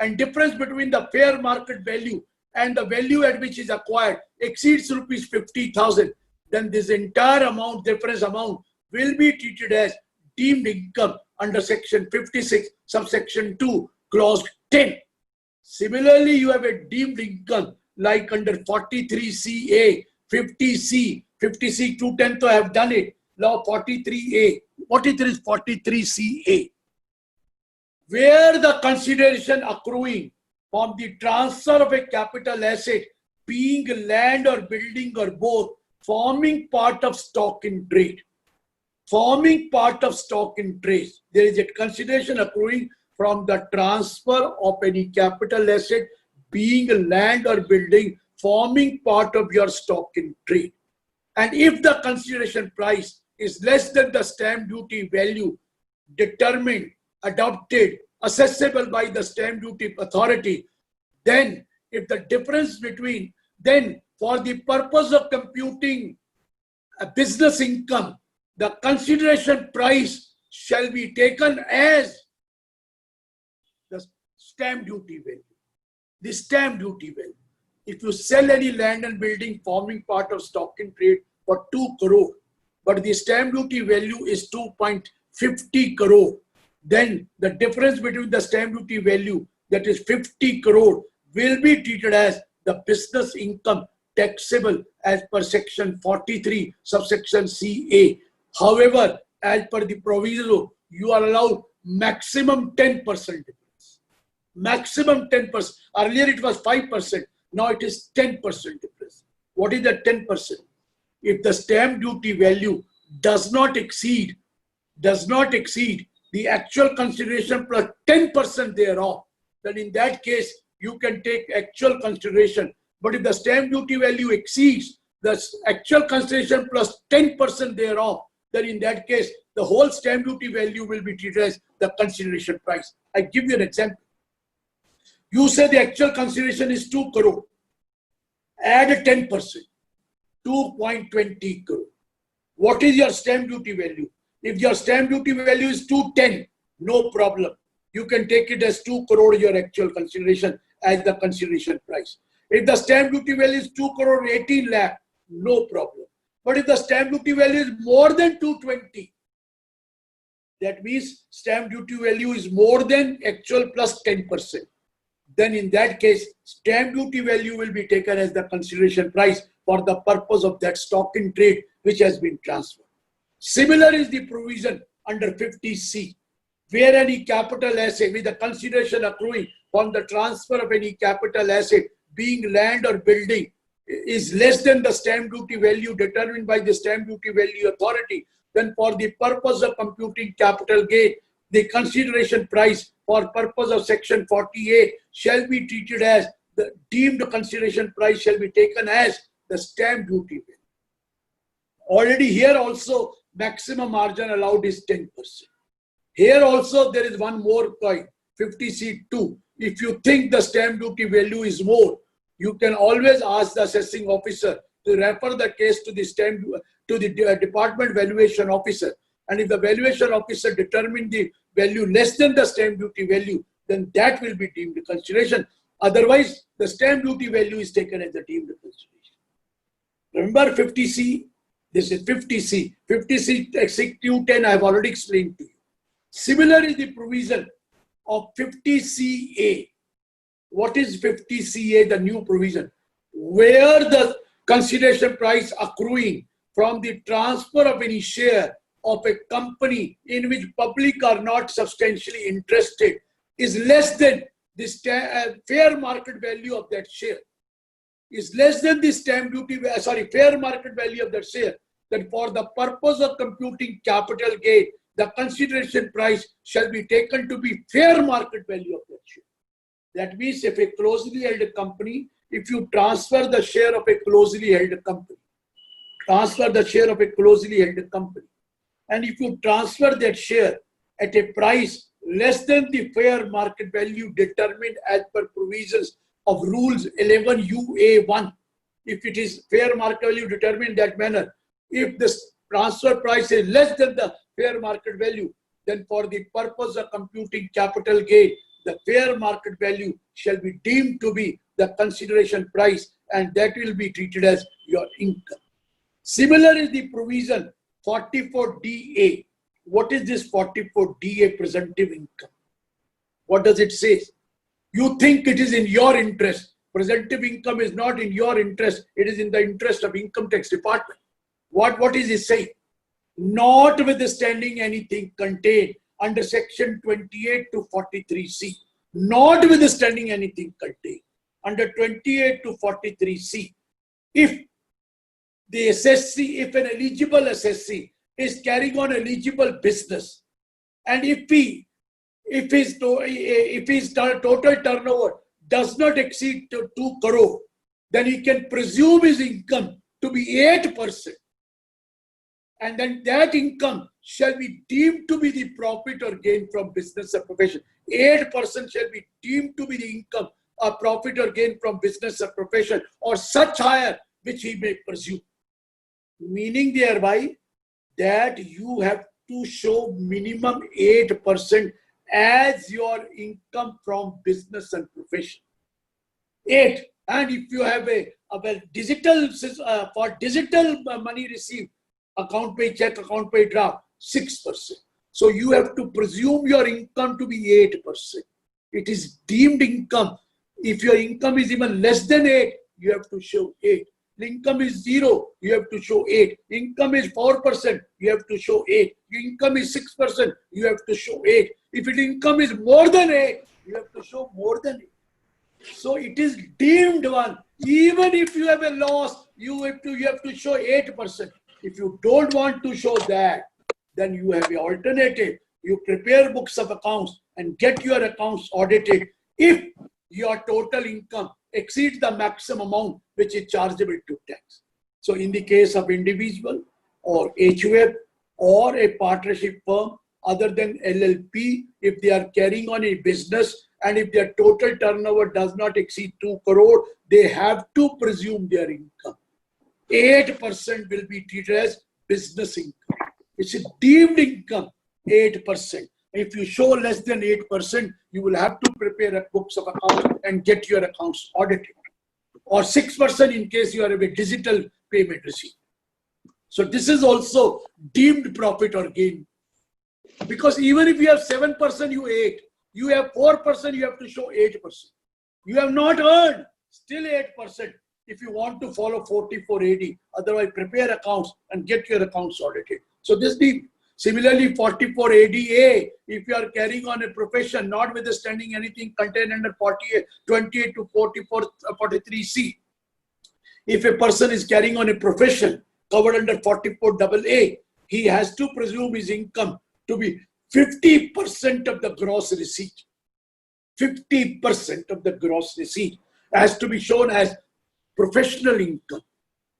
and difference between the fair market value and the value at which is acquired exceeds rupees 50,000, then this entire amount, difference amount, will be treated as deemed income under section 56, subsection 2, clause 10. Similarly, you have a deemed income like under 43CA, 50C, 50C 210, so I have done it. Law 43A, 43 is 43CA, where the consideration accruing from the transfer of a capital asset being land or building or both forming part of stock in trade. Forming part of stock in trade. There is a consideration accruing from the transfer of any capital asset being land or building forming part of your stock in trade. And if the consideration price is less than the stamp duty value determined, adopted, assessable by the stamp duty authority, then if the difference between, then for the purpose of computing a business income, the consideration price shall be taken as the stamp duty value. the stamp duty value. If you sell any land and building forming part of stock in trade for 2 crore, but the stamp duty value is 2.50 crore, then the difference between the stamp duty value, that is 50 crore, will be treated as the business income taxable as per section 43 subsection CA. However, as per the proviso, you are allowed maximum 10% difference. Maximum 10%. Earlier it was 5%. Now it is 10% difference. What is the 10%? If the stamp duty value does not exceed the actual consideration plus 10% thereof, then in that case, you can take actual consideration. But if the stamp duty value exceeds the actual consideration plus 10% thereof, then in that case, the whole stamp duty value will be treated as the consideration price. I give you an example. You say the actual consideration is 2 crore. Add 10%, 2.20 crore. What is your stamp duty value? If your stamp duty value is 210, no problem. You can take it as 2 crore, your actual consideration, as the consideration price. If the stamp duty value is 2 crore 18 lakh, no problem. But if the stamp duty value is more than 220, that means stamp duty value is more than actual plus 10%. Then in that case, stamp duty value will be taken as the consideration price for the purpose of that stock in trade which has been transferred. Similar is the provision under 50C, where any capital asset with the consideration accruing from the transfer of any capital asset, being land or building, is less than the stamp duty value determined by the stamp duty value authority, then for the purpose of computing capital gain, the consideration price for purpose of section 48 shall be treated as the deemed consideration price shall be taken as the stamp duty value. Already here also maximum margin allowed is 10%. Here also there is one more point, 50C2. If you think the stamp duty value is more, you can always ask the assessing officer to refer the case to the department valuation officer. And if the valuation officer determine the value less than the stamp duty value, then that will be deemed consideration. Otherwise, the stamp duty value is taken as the deemed consideration. Remember 50C? This is 50C. 50C 210 I have already explained to you. Similar is the provision of 50CA. What is 50CA, the new provision? Where the consideration price accruing from the transfer of any share of a company in which public are not substantially interested is less than the fair market value of that share, is less than the stamp duty, fair market value of that share, then for the purpose of computing capital gain, the consideration price shall be taken to be fair market value of that share. That means if a closely held company, if you transfer the share of a closely held company, and if you transfer that share at a price less than the fair market value determined as per provisions of rules 11UA1, if it is fair market value determined in that manner, if the transfer price is less than the fair market value, then for the purpose of computing capital gain, the fair market value shall be deemed to be the consideration price, and that will be treated as your income. Similar is the provision 44DA. What is this 44DA, presumptive income? What does it say? You think it is in your interest. Presumptive income is not in your interest. It is in the interest of income tax department. What is it saying? Notwithstanding anything contained under section 28 to 43C. Notwithstanding anything contained under 28 to 43C. If the assessee, if an eligible assessee is carrying on eligible business, and if his total turnover does not exceed 2 crore, then he can presume his income to be 8%. And then that income shall be deemed to be the profit or gain from business or profession. 8% shall be deemed to be the income or profit or gain from business or profession, or such higher which he may presume. Meaning thereby that you have to show minimum 8% as your income from business and profession. 8. And if you have a digital, for digital money received, account pay check, account pay draft, 6%. So you have to presume your income to be 8%. It is deemed income. If your income is even less than 8, you have to show 8. The income is 0, you have to show 8. Income is 4%, you have to show 8. Your income is 6%, you have to show 8. If your income is more than 8, you have to show more than 8. So it is deemed one. Even if you have a loss, you have to show 8%. If you don't want to show that, then you have an alternative. You prepare books of accounts and get your accounts audited if your total income exceeds the maximum amount which is chargeable to tax. So in the case of individual or HUF or a partnership firm other than LLP, if they are carrying on a business and if their total turnover does not exceed 2 crore, they have to presume their income. 8% will be treated as business income. It's a deemed income, 8%. If you show less than 8%, you will have to prepare a books of accounts and get your accounts audited. Or 6% in case you are a digital payment receipt. So this is also deemed profit or gain. Because even if you have 7%, you 8. You have 4%, you have to show 8%. You have not earned, still 8%. If you want to follow 44 AD, otherwise prepare accounts and get your accounts audited. So this the similarly 44 ADA, if you are carrying on a profession, notwithstanding anything contained under 28 to 44, 43C. If a person is carrying on a profession covered under 44 AA, he has to presume his income to be 50% of the gross receipt. 50% of the gross receipt has to be shown as professional income.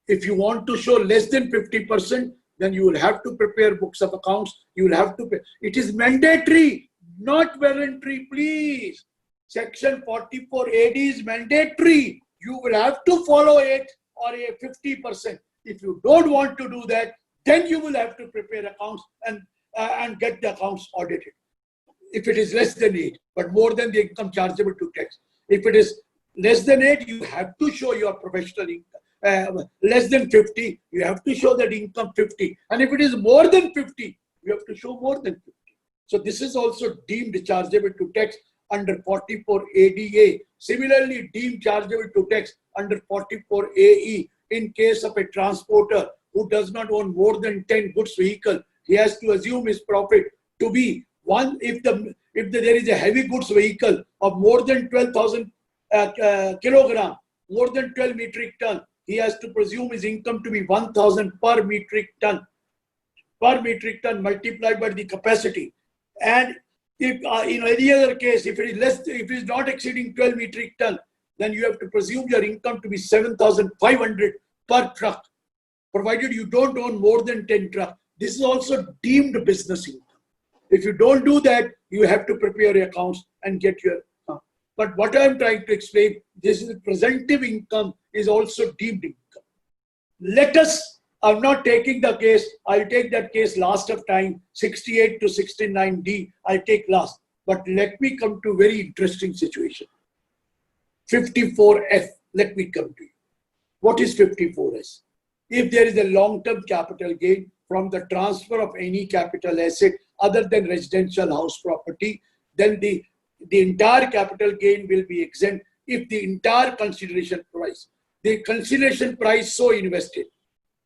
If you want to show less than 50%, then you will have to prepare books of accounts. You will have to pay. It is mandatory, not voluntary, please. Section 44 AD is mandatory. You will have to follow it or a 50%. If you don't want to do that, then you will have to prepare accounts and get the accounts audited. If it is less than 8, but more than the income chargeable to tax. If it is less than 8, you have to show your professional income. Less than 50, you have to show that income 50. And if it is more than 50, you have to show more than 50. So this is also deemed chargeable to tax under 44 ADA. Similarly, deemed chargeable to tax under 44 AE in case of a transporter who does not own more than 10 goods vehicle. He has to assume his profit to be one if there is a heavy goods vehicle of more than 12,000 kilogram, more than 12 metric ton. He has to presume his income to be 1,000 per metric ton. Per metric ton multiplied by the capacity. And if in any other case, if it is not exceeding 12 metric ton, then you have to presume your income to be 7,500 per truck, provided you don't own more than 10 trucks. This is also deemed business income. If you don't do that, you have to prepare your accounts and get your. But what I'm trying to explain, this is presumptive income is also deemed income. Let us, I'm not taking the case, I'll take that case last of time, 68 to 69D, I'll take last. But let me come to very interesting situation. 54F, let me come to you. What is 54S? If there is a long-term capital gain from the transfer of any capital asset other than residential house property, then the entire capital gain will be exempt if the entire consideration price, the consideration price so invested,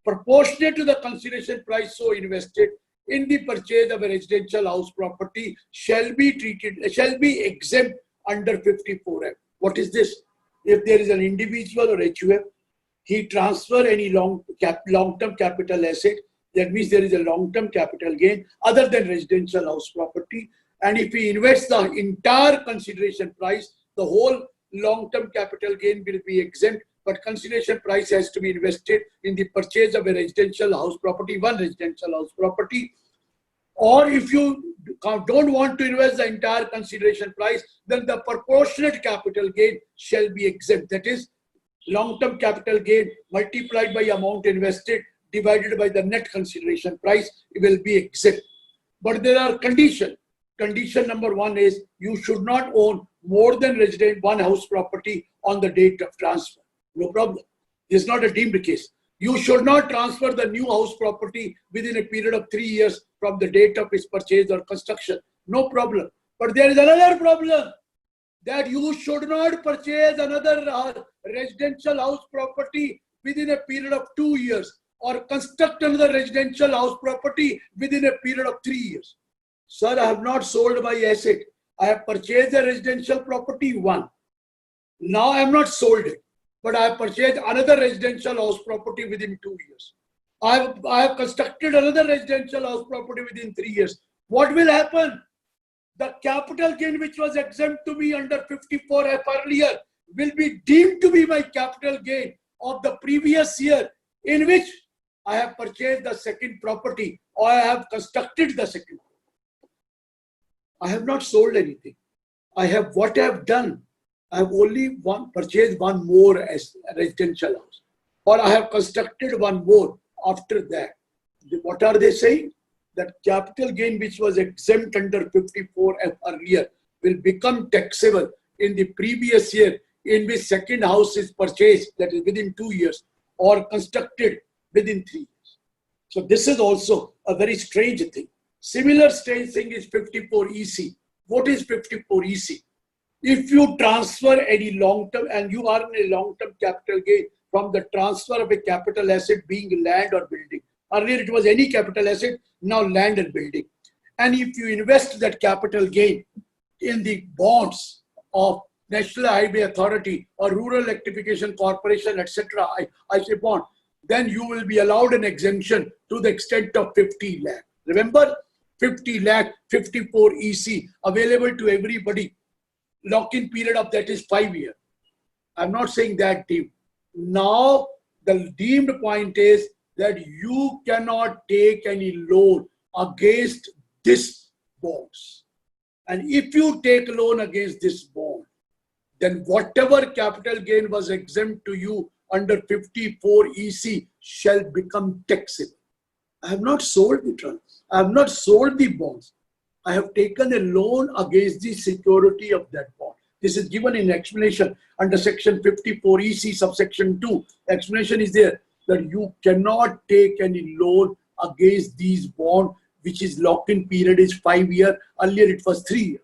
proportionate to the consideration price so invested in the purchase of a residential house property shall be exempt under 54F. What is this? If there is an individual or HUF, he transfer any long-term capital asset, that means there is a long-term capital gain other than residential house property. And if he invests the entire consideration price, the whole long-term capital gain will be exempt, but consideration price has to be invested in the purchase of a residential house property, one residential house property. Or if you don't want to invest the entire consideration price, then the proportionate capital gain shall be exempt. That is, long-term capital gain multiplied by amount invested divided by the net consideration price, it will be exempt. But there are conditions. Condition number 1 is you should not own more than one house property on the date of transfer. No problem. This is not a deemed case. You should not transfer the new house property within a period of 3 years from the date of its purchase or construction. No problem. But there is another problem, that you should not purchase another residential house property within a period of 2 years or construct another residential house property within a period of 3 years. Sir, I have not sold my asset. I have purchased a residential property, one. Now I have not sold it, but I have purchased another residential house property within 2 years. I have constructed another residential house property within 3 years. What will happen? The capital gain which was exempt to me under 54F earlier will be deemed to be my capital gain of the previous year in which I have purchased the second property or I have constructed the second property. I have not sold anything. What I have done, I have only purchased one more as a residential house, or I have constructed one more after that. What are they saying? That capital gain which was exempt under 54F earlier will become taxable in the previous year in which second house is purchased, that is within 2 years, or constructed within 3 years. So this is also a very strange thing. Similar strange thing is 54EC. What is 54EC? If you transfer any long-term and you are in a long-term capital gain from the transfer of a capital asset being land or building. Earlier it was any capital asset, now land and building. And if you invest that capital gain in the bonds of National Highway Authority or Rural Electrification Corporation, etc., I say bond, then you will be allowed an exemption to the extent of 50 lakh. Remember, 50 lakh, 54 EC available to everybody. Lock-in period of that is 5 years. I'm not saying that deemed. Now, the deemed point is that you cannot take any loan against this bonds. And if you take a loan against this bond, then whatever capital gain was exempt to you under 54 EC shall become taxable. I have not sold the trust. I have not sold the bonds. I have taken a loan against the security of that bond. This is given in explanation under section 54 EC subsection 2. Explanation is there that you cannot take any loan against these bonds, which is lock-in period is 5 years. Earlier it was 3 years.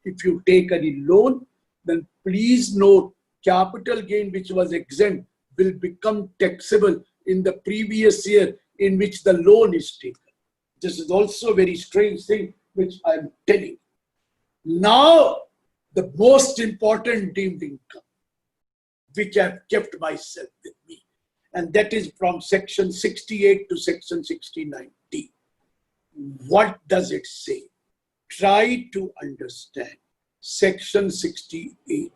If you take any loan, then please note capital gain which was exempt will become taxable in the previous year in which the loan is taken. This is also a very strange thing which I am telling. Now, the most important deemed income, which I have kept myself with me, and that is from section 68 to section 69D. What does it say? Try to understand. Section 68.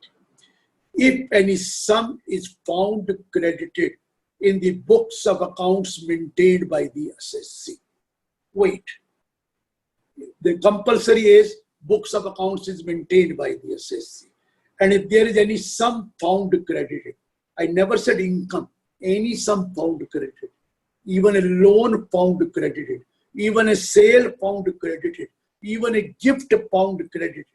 If any sum is found credited in the books of accounts maintained by the assessee. Wait. The compulsory is books of accounts is maintained by the assessee. And if there is any sum found credited, I never said income, any sum found credited, even a loan found credited, even a sale found credited, even a gift found credited.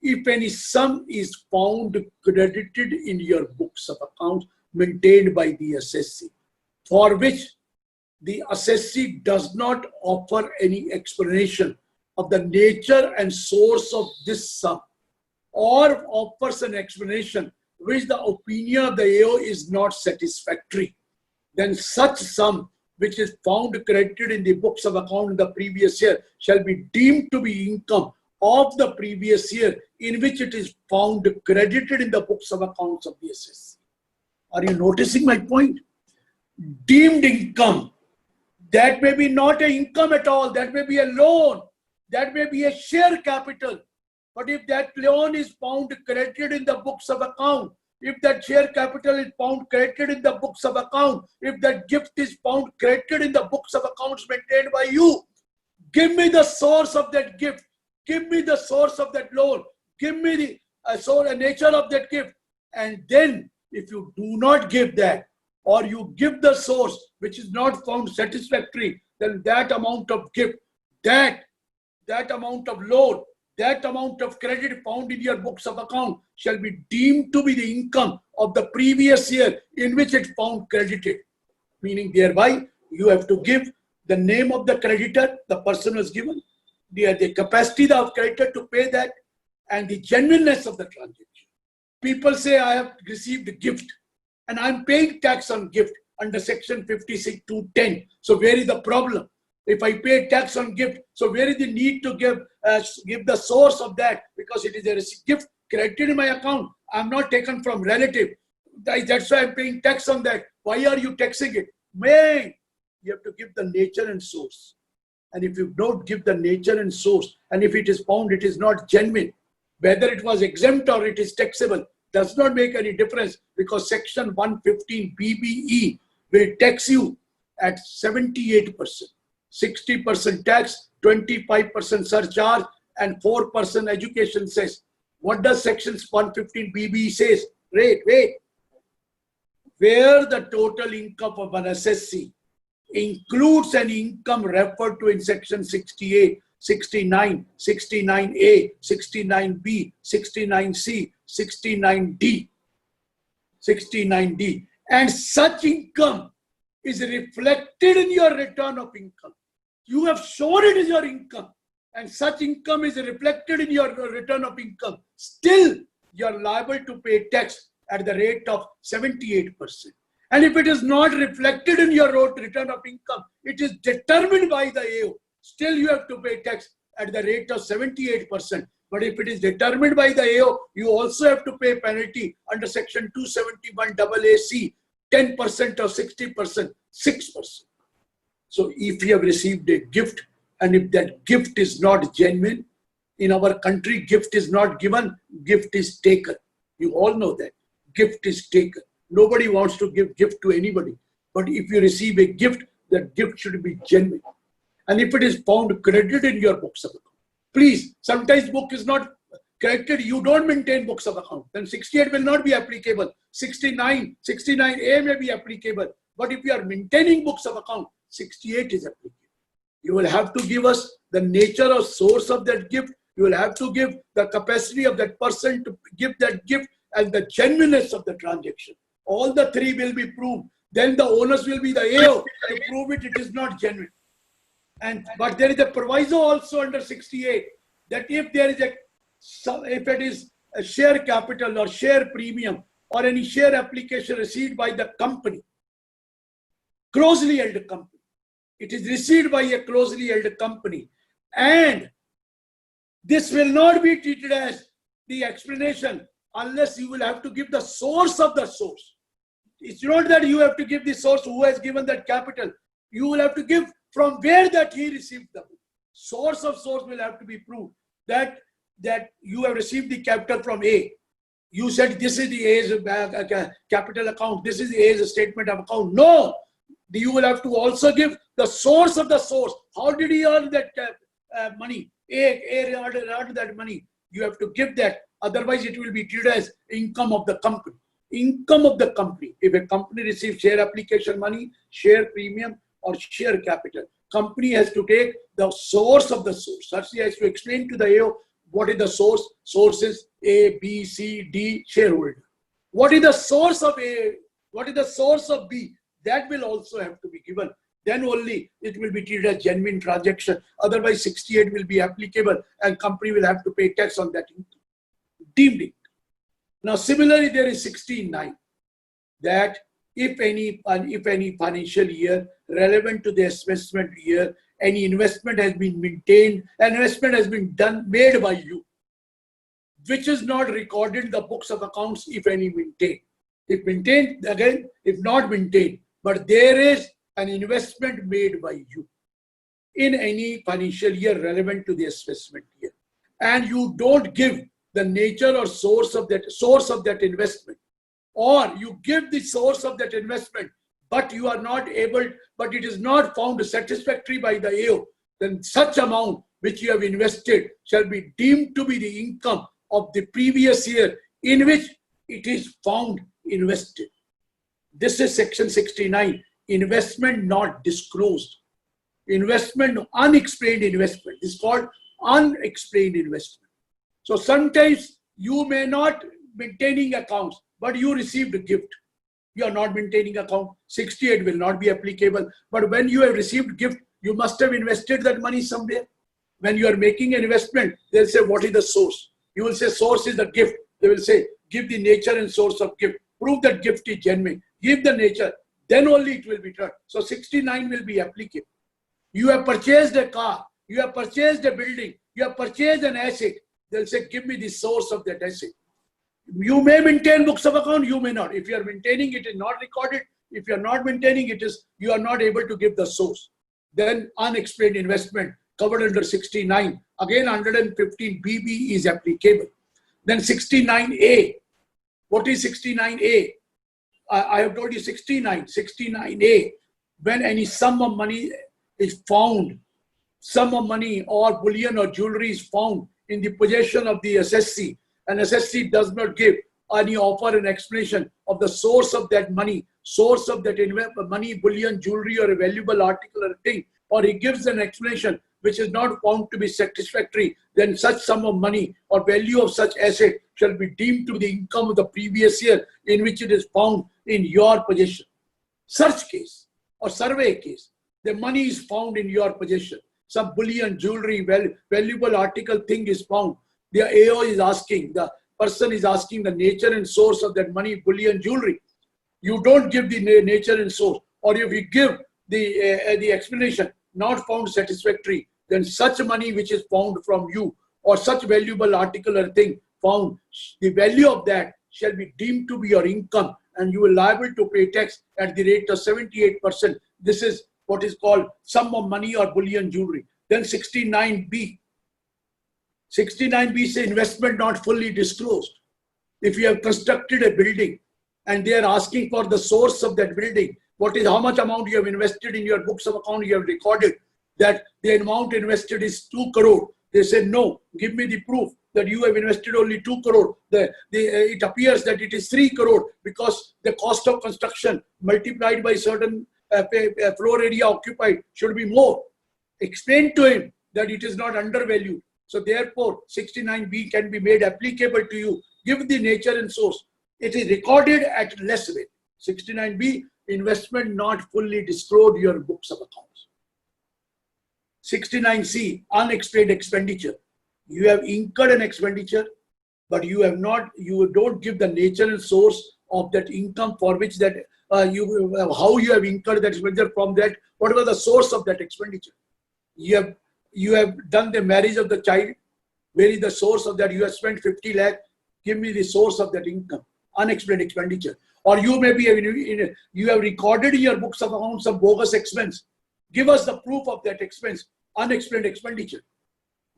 If any sum is found credited in your books of accounts maintained by the assessee, for which the assessee does not offer any explanation of the nature and source of this sum, or offers an explanation which the opinion of the AO is not satisfactory, then such sum which is found credited in the books of account in the previous year shall be deemed to be income of the previous year in which it is found credited in the books of accounts of the assessee. Are you noticing my point? Deemed income, that may be not an income at all, that may be a loan, that may be a share capital. But if that loan is found credited in the books of account, if that share capital is found credited in the books of account, if that gift is found credited in the books of accounts maintained by you, give me the source of that gift, give me the source of that loan, give me the nature of that gift. And then if you do not give that, or you give the source which is not found satisfactory, then that amount of gift, that amount of loan, that amount of credit found in your books of account shall be deemed to be the income of the previous year in which it found credited. Meaning thereby you have to give the name of the creditor, the person was given, the capacity of creditor to pay that, and the genuineness of the transaction. People say, I have received a gift and I'm paying tax on gift under section 56(2)(10). So where is the problem? If I pay tax on gift, so where is the need to give the source of that? Because it is a gift credited in my account. I'm not taken from relative. That's why I'm paying tax on that. Why are you taxing it? Man, you have to give the nature and source. And if you don't give the nature and source, and if it is found it is not genuine, whether it was exempt or it is taxable, does not make any difference, because section 115 BBE will tax you at 78%, 60% tax, 25% surcharge, and 4% education cess. What does section 115 BBE says? Wait. Where the total income of an assessee includes an income referred to in section 68, 69, 69A, 69B, 69C, 69D, and such income is reflected in your return of income. You have shown it is your income, and such income is reflected in your return of income. Still, you are liable to pay tax at the rate of 78%. And if it is not reflected in your return of income, it is determined by the AO. Still, you have to pay tax at the rate of 78%. But if it is determined by the AO, you also have to pay penalty under section 271 AAC, 10% or 60%, 6%. So if you have received a gift, and if that gift is not genuine, in our country, gift is not given, gift is taken. You all know that. Gift is taken. Nobody wants to give gift to anybody. But if you receive a gift, that gift should be genuine. And if it is found credited in your books of account, please, sometimes book is not credited, you don't maintain books of account, then 68 will not be applicable. 69, 69A may be applicable. But if you are maintaining books of account, 68 is applicable. You will have to give us the nature or source of that gift. You will have to give the capacity of that person to give that gift and the genuineness of the transaction. All the three will be proved. Then the onus will be the AO to prove it is not genuine. But there is a proviso also under 68 that if there is if it is a share capital or share premium or any share application received by the company, closely held company, it is received by a closely held company, and this will not be treated as the explanation unless you will have to give the source of the source. It's not that you have to give the source who has given that capital. You will have to give from where that he received the source of source will have to be proved that you have received the capital from A. You said this is the A's capital account, this is the A's statement of account. No, you will have to also give the source of the source. How did he earn that money? A earned that money. You have to give that. Otherwise, it will be treated as income of the company. Income of the company. If a company receives share application money, share premium, or share capital, company has to take the source of the source. Sarsi has to explain to the AO what is the source. Source is A, B, C, D shareholder. What is the source of A? What is the source of B? That will also have to be given. Then only it will be treated as genuine transaction. Otherwise, 68 will be applicable and company will have to pay tax on that income. Deemed income. Now, similarly, there is 69 that if any financial year relevant to the investment year, any investment has been maintained, an investment has been made by you, which is not recorded in the books of accounts, if any maintained. If maintained, again, if not maintained, but there is an investment made by you in any financial year relevant to the investment year, and you don't give the nature or source of that investment, or you give the source of that investment, but you are not able, but it is not found satisfactory by the AO, then such amount which you have invested shall be deemed to be the income of the previous year in which it is found invested. This is section 69, investment not disclosed. Investment, unexplained investment. This is called unexplained investment. So sometimes you may not maintaining accounts, but you received a gift. You are not maintaining account. 68 will not be applicable. But when you have received gift, you must have invested that money somewhere. When you are making an investment, they'll say, what is the source? You will say, source is the gift. They will say, give the nature and source of gift. Prove that gift is genuine. Give the nature. Then only it will be turned. So 69 will be applicable. You have purchased a car. You have purchased a building. You have purchased an asset. They'll say, give me the source of that asset. You may maintain books of account, you may not. If you are maintaining, it is not recorded. If you are not maintaining, you are not able to give the source. Then unexplained investment covered under 69. Again, 115 BB is applicable. Then 69A. What is 69A? I have told you 69. 69A. When any sum of money is found, sum of money or bullion or jewelry is found in the possession of the SSC, and SSC does not give any offer and explanation of the source of that money, source of that money, bullion, jewelry, or a valuable article or thing, or he gives an explanation which is not found to be satisfactory, then such sum of money or value of such asset shall be deemed to be the income of the previous year in which it is found in your possession. Search case or survey case, the money is found in your possession. Some bullion, jewelry, valuable article thing is found. The AO is asking, the person is asking the nature and source of that money, bullion, jewelry. You don't give the nature and source, or if you give the explanation not found satisfactory, then such money which is found from you or such valuable article or thing found, the value of that shall be deemed to be your income, and you are liable to pay tax at the rate of 78%. This is what is called sum of money or bullion, jewelry. Then 69B. 69B is investment not fully disclosed. If you have constructed a building and they are asking for the source of that building, what is how much amount you have invested in your books of account, you have recorded that the amount invested is 2 crore. They said, no, give me the proof that you have invested only 2 crore. It appears that it is 3 crore because the cost of construction multiplied by certain floor area occupied should be more. Explain to him that it is not undervalued. So therefore, 69B can be made applicable to you. Give the nature and source. It is recorded at less rate. 69B, investment not fully disclosed your books of accounts. 69C, unexplained expenditure. You have incurred an expenditure, but you don't give the nature and source of that income for which that how you have incurred that expenditure from that, whatever the source of that expenditure. You have done the marriage of the child. Where is the source of that? You have spent 50 lakh. Give me the source of that income. Unexplained expenditure. Or you may be, you have recorded in your books of accounts some bogus expense. Give us the proof of that expense. Unexplained expenditure.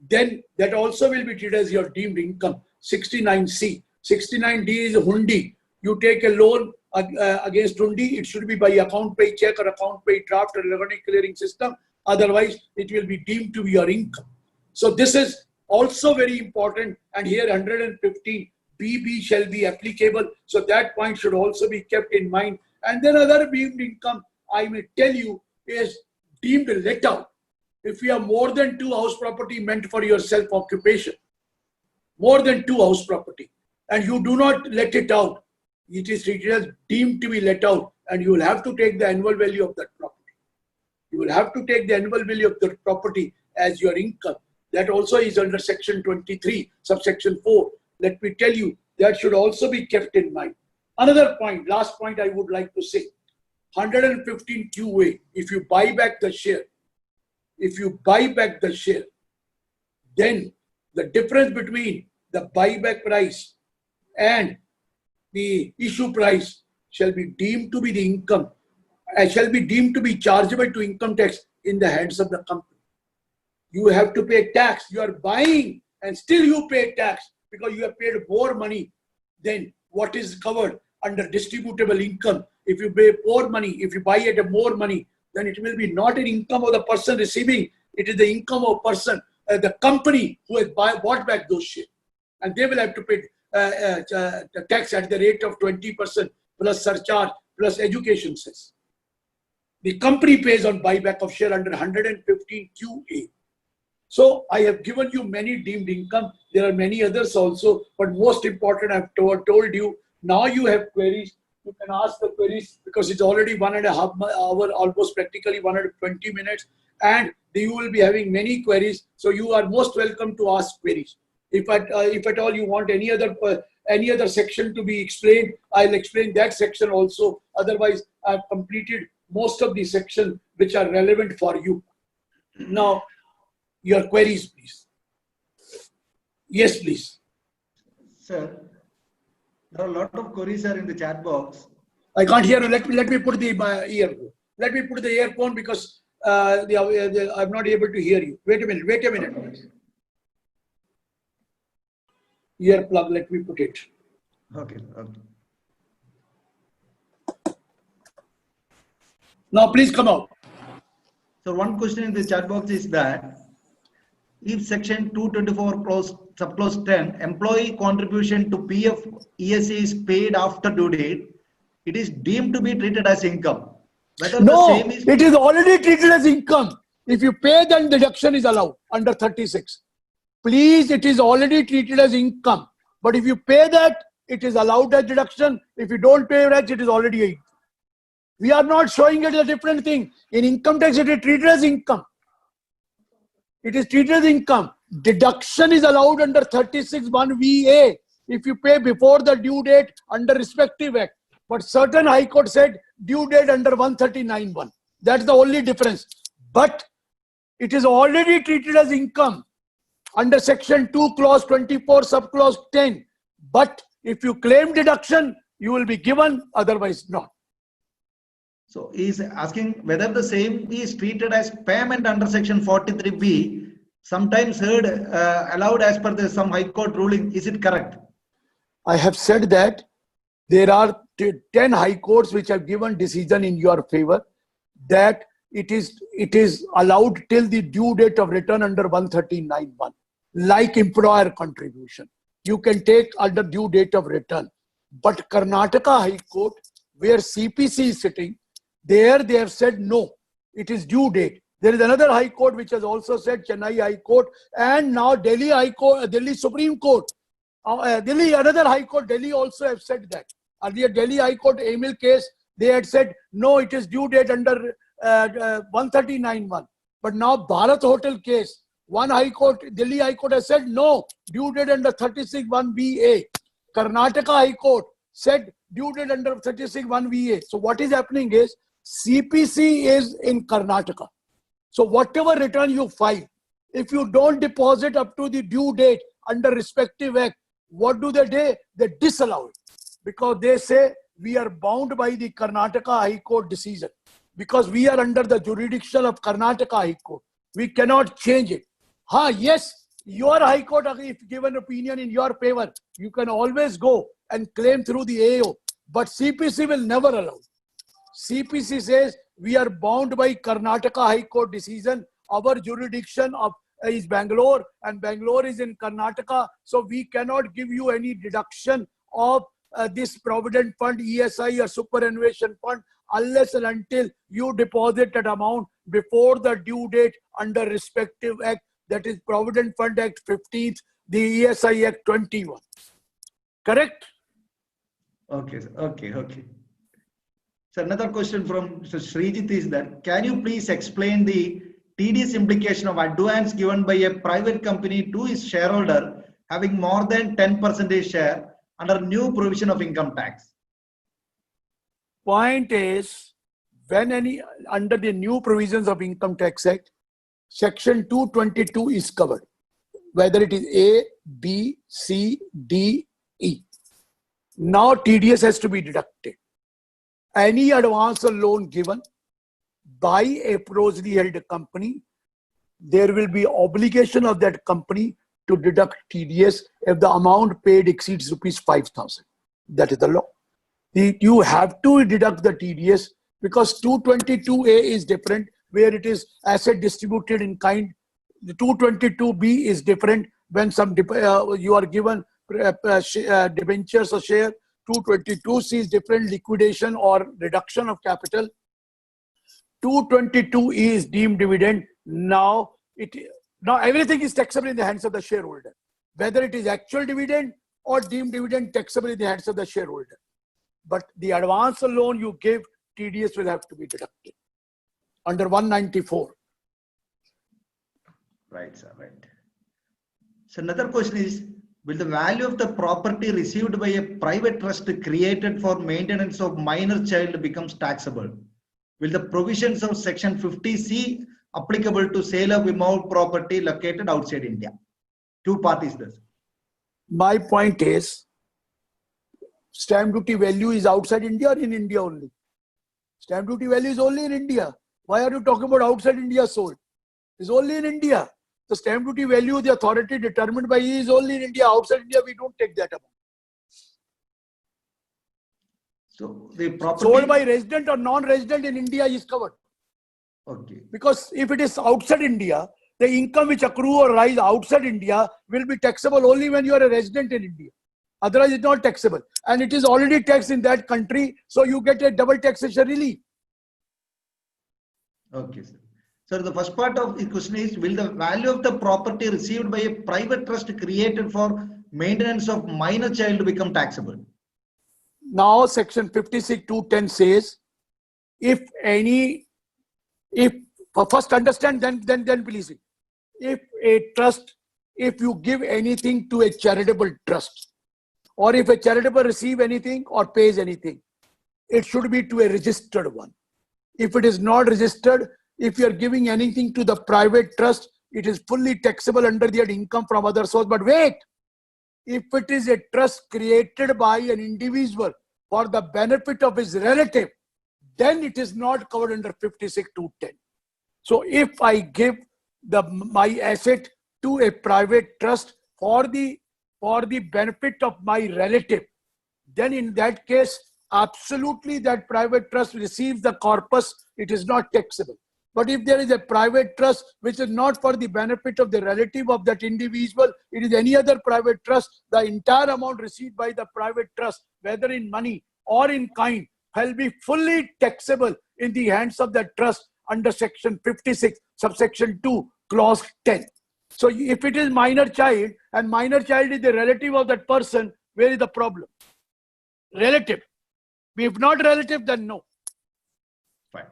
Then that also will be treated as your deemed income. 69C. 69D is hundi. You take a loan against hundi. It should be by account pay check or account pay draft or electronic clearing system. Otherwise, it will be deemed to be your income. So this is also very important. And here 115 BB shall be applicable. So that point should also be kept in mind. And then other deemed income, I may tell you, is deemed let out. If you have more than 2 house property meant for your self-occupation, more than 2 house property, and you do not let it out, it is treated as deemed to be let out, and you will have to take the annual value of that property. You will have to take the annual value of the property as your income. That also is under section 23, subsection 4. Let me tell you, that should also be kept in mind. Another point, last point I would like to say, 115 QA, if you buy back the share, then the difference between the buyback price and the issue price shall be deemed to be the income, shall be deemed to be chargeable to income tax in the hands of the company. You have to pay tax. You are buying and still you pay tax because you have paid more money than what is covered under distributable income. If you pay more money, if you buy at a more money, then it will be not an income of the person receiving. It is the income of person, the company who has bought back those shares. And they will have to pay the tax at the rate of 20% plus surcharge plus education cess. The company pays on buyback of share under 115 QA. So I have given you many deemed income. There are many others also, but most important, I've told you. Now you have queries. You can ask the queries because it's already 1.5 hour, almost practically 120 minutes, and you will be having many queries. So you are most welcome to ask queries. If at all you want any other section to be explained, I'll explain that section also. Otherwise, I've completed most of the sections which are relevant for you. Now, your queries, please. Yes, please. Sir, there are a lot of queries are in the chat box. I can't hear you. Let me put the earphone. Let me put the earphone because I'm not able to hear you. Wait a minute. Please. Earplug. Let me put it. Okay. Now, please come out. So one question in the chat box is that if section 224 clause subclause 10 employee contribution to PF ESA is paid after due date, it is deemed to be treated as income. Whether No, the same is it is already treated as income. If you pay, then deduction is allowed under 36. Please, it is already treated as income. But if you pay that, it is allowed as deduction. If you don't pay that, it is already income. We are not showing it as a different thing. In income tax, it is treated as income. It is treated as income. Deduction is allowed under 36(1)(VA) if you pay before the due date under respective act. But certain High Court said due date under 139(1). That's the only difference. But it is already treated as income under section 2 clause 24 subclause 10. But if you claim deduction, you will be given, otherwise not. So he is asking whether the same is treated as payment under section 43B, sometimes heard allowed as per some High Court ruling. Is it correct? I have said that there are 10 High Courts which have given decision in your favor that it is allowed till the due date of return under 139(1). Like employer contribution, you can take under due date of return. But Karnataka High Court, where CPC is sitting, there they have said no, it is due date. There is another High Court which has also said, Chennai High Court, and now Delhi High Court, Delhi Supreme Court, another High Court, Delhi also have said that. Earlier Delhi High Court Emil case, they had said no, it is due date under 139(1). But now Bharat Hotel case, one High Court, Delhi High Court has said no, due date under 36(1)(VA). Karnataka High Court said due date under 36(1)(VA). So what is happening is CPC is in Karnataka. So whatever return you file, if you don't deposit up to the due date under respective act, what do they do? They disallow it because they say we are bound by the Karnataka High Court decision because we are under the jurisdiction of Karnataka High Court. We cannot change it. Yes, your High Court, if given opinion in your favor, you can always go and claim through the AO. But CPC will never allow. CPC says we are bound by Karnataka High Court decision. Our jurisdiction is Bangalore and Bangalore is in Karnataka. So we cannot give you any deduction of this Provident Fund, ESI or Superannuation Fund unless and until you deposit that amount before the due date under respective act. That is Provident Fund Act 15th, the ESI Act 21. Correct? Okay. So another question from Srijit is that, can you please explain the TDS implication of advance given by a private company to its shareholder having more than 10% share under new provision of income tax? Point is, when under the new provisions of Income Tax Act, Section 222 is covered, whether it is A, B, C, D, E. Now TDS has to be deducted. Any advance or loan given by a prosely held company, there will be obligation of that company to deduct TDS if the amount paid exceeds ₹5,000. That is the law. You have to deduct the TDS because 222A is different, where it is asset distributed in kind. The 222B is different when you are given debentures or share. 222C is different, liquidation or reduction of capital. 222E is deemed dividend. Now Now everything is taxable in the hands of the shareholder. Whether it is actual dividend or deemed dividend, taxable in the hands of the shareholder. But the advance loan you give, TDS will have to be deducted under 194. Right, sir, right. So another question is, will the value of the property received by a private trust created for maintenance of minor child becomes taxable? Will the provisions of section 50C applicable to sale of immovable property located outside India? Two parties this. My point is, stamp duty value is outside India or in India only? Stamp duty value is only in India. Why are you talking about outside India sold? It's only in India. The stamp duty value, the authority determined by E is only in India. Outside India, we don't take that amount. So the property Sold by resident or non-resident in India is covered. Okay. Because if it is outside India, the income which accrue or rise outside India will be taxable only when you are a resident in India. Otherwise, it's not taxable. And it is already taxed in that country, so you get a double taxation relief. Okay, sir. So the first part of the question is, will the value of the property received by a private trust created for maintenance of minor child become taxable? Now, section 56(2)(10) says, first understand, then please. If a trust, if you give anything to a charitable trust, or if a charitable receive anything or pays anything, it should be to a registered one. If it is not registered, if you are giving anything to the private trust, it is fully taxable under the income from other source. But wait, if it is a trust created by an individual for the benefit of his relative, then it is not covered under 56(2)(10). So if I give my asset to a private trust for the benefit of my relative, then in that case, absolutely that private trust receives the corpus, it is not taxable. But if there is a private trust which is not for the benefit of the relative of that individual, it is any other private trust, the entire amount received by the private trust, whether in money or in kind, will be fully taxable in the hands of the trust under section 56, subsection 2, clause 10. So if it is minor child and minor child is the relative of that person, where is the problem? Relative. If not relative, then no. Fine.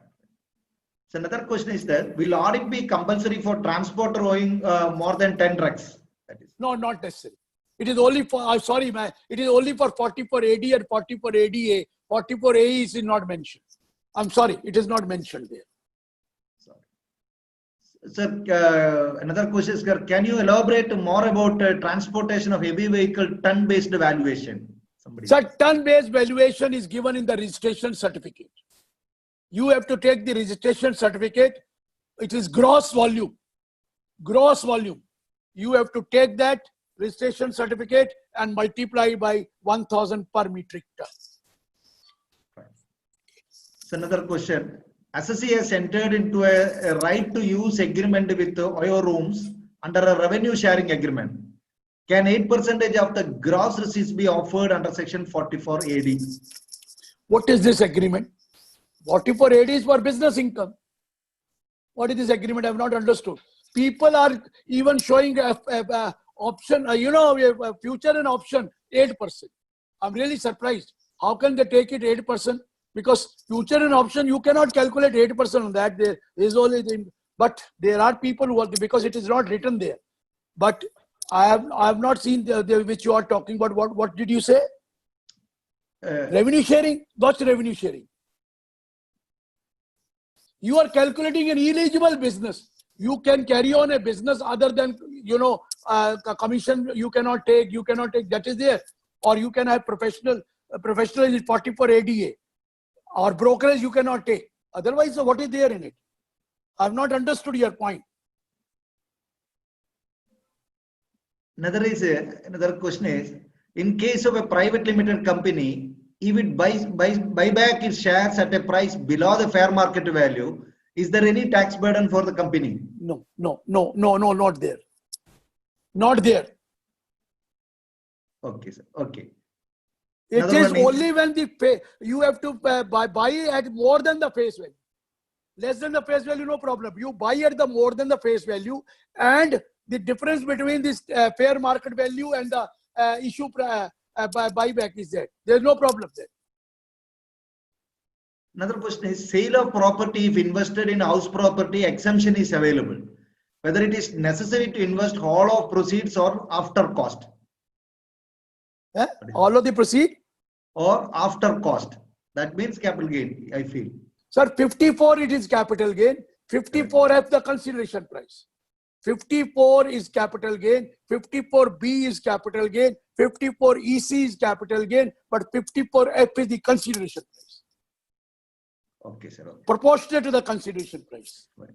So another question is that, will audit be compulsory for transporter owing more than 10 trucks? That is. No, not necessary. It is only for, sorry, man, it is only for 44 AD and 44 ADA. 44 AE is not mentioned. I'm sorry, it is not mentioned there. Sir, another question is, can you elaborate more about transportation of heavy vehicle ton-based valuation? Sir, ton-based valuation is given in the registration certificate. You have to take the registration certificate. It is gross volume. Gross volume. You have to take that registration certificate and multiply by 1,000 per metric ton. So another question. SSC has entered into a right to use agreement with Oyo Rooms under a revenue sharing agreement. Can 8% of the gross receipts be offered under section 44 AD? What is this agreement? 44 AD is for business income. What is this agreement? I have not understood. People are even showing a option, a future and option 8%. I'm really surprised. How can they take it 8%? Because future and option, you cannot calculate 8% on that. There is only, but there are people who are, because it is not written there. But I have not seen the which you are talking about. What did you say? Revenue sharing? What's revenue sharing? You are calculating an eligible business. You can carry on a business other than, a commission you cannot take, that is there. Or you can have professional is 44 ADA. Or brokerage you cannot take. Otherwise, what is there in it? I have not understood your point. Another question is, in case of a private limited company, if it buy back its shares at a price below the fair market value, is there any tax burden for the company? No, not there. Not there. Okay, sir. Okay. It is only when you have to buy at more than the face value. less than the face value, no problem. You buy at the more than the face value, and the difference between this fair market value and the issue buyback is there. There's no problem there. Another question is sale of property. If invested in house property, exemption is available. Whether it is necessary to invest all of proceeds or after cost. All of the proceed? Or after cost. That means capital gain, I feel. Sir, 54 it is capital gain. 54 has the consideration price. 54 is capital gain. 54B is capital gain. 54 EC is capital gain. But 54F is the consideration price. Okay, sir. Okay. Proportionate to the consideration price. Right.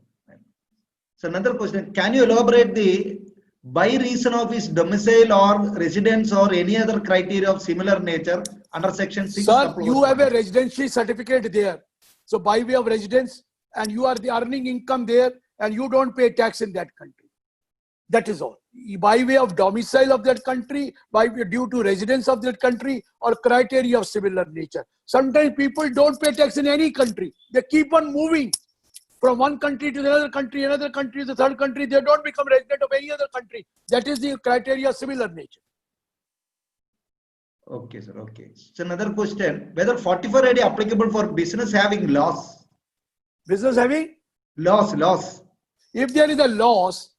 So another question, can you elaborate the by reason of his domicile or residence or any other criteria of similar nature under section 6? Sir, you have a residency certificate there. So by way of residence, and you are the earning income there, and you don't pay tax in that country. That is all. By way of domicile of that country, due to residence of that country, or criteria of similar nature. Sometimes people don't pay tax in any country. They keep on moving from one country to another country to the third country. They don't become resident of any other country. That is the criteria of similar nature. Okay, sir. Okay. So another question, whether 44 AD applicable for business having loss? Business having? Loss. If there is a loss,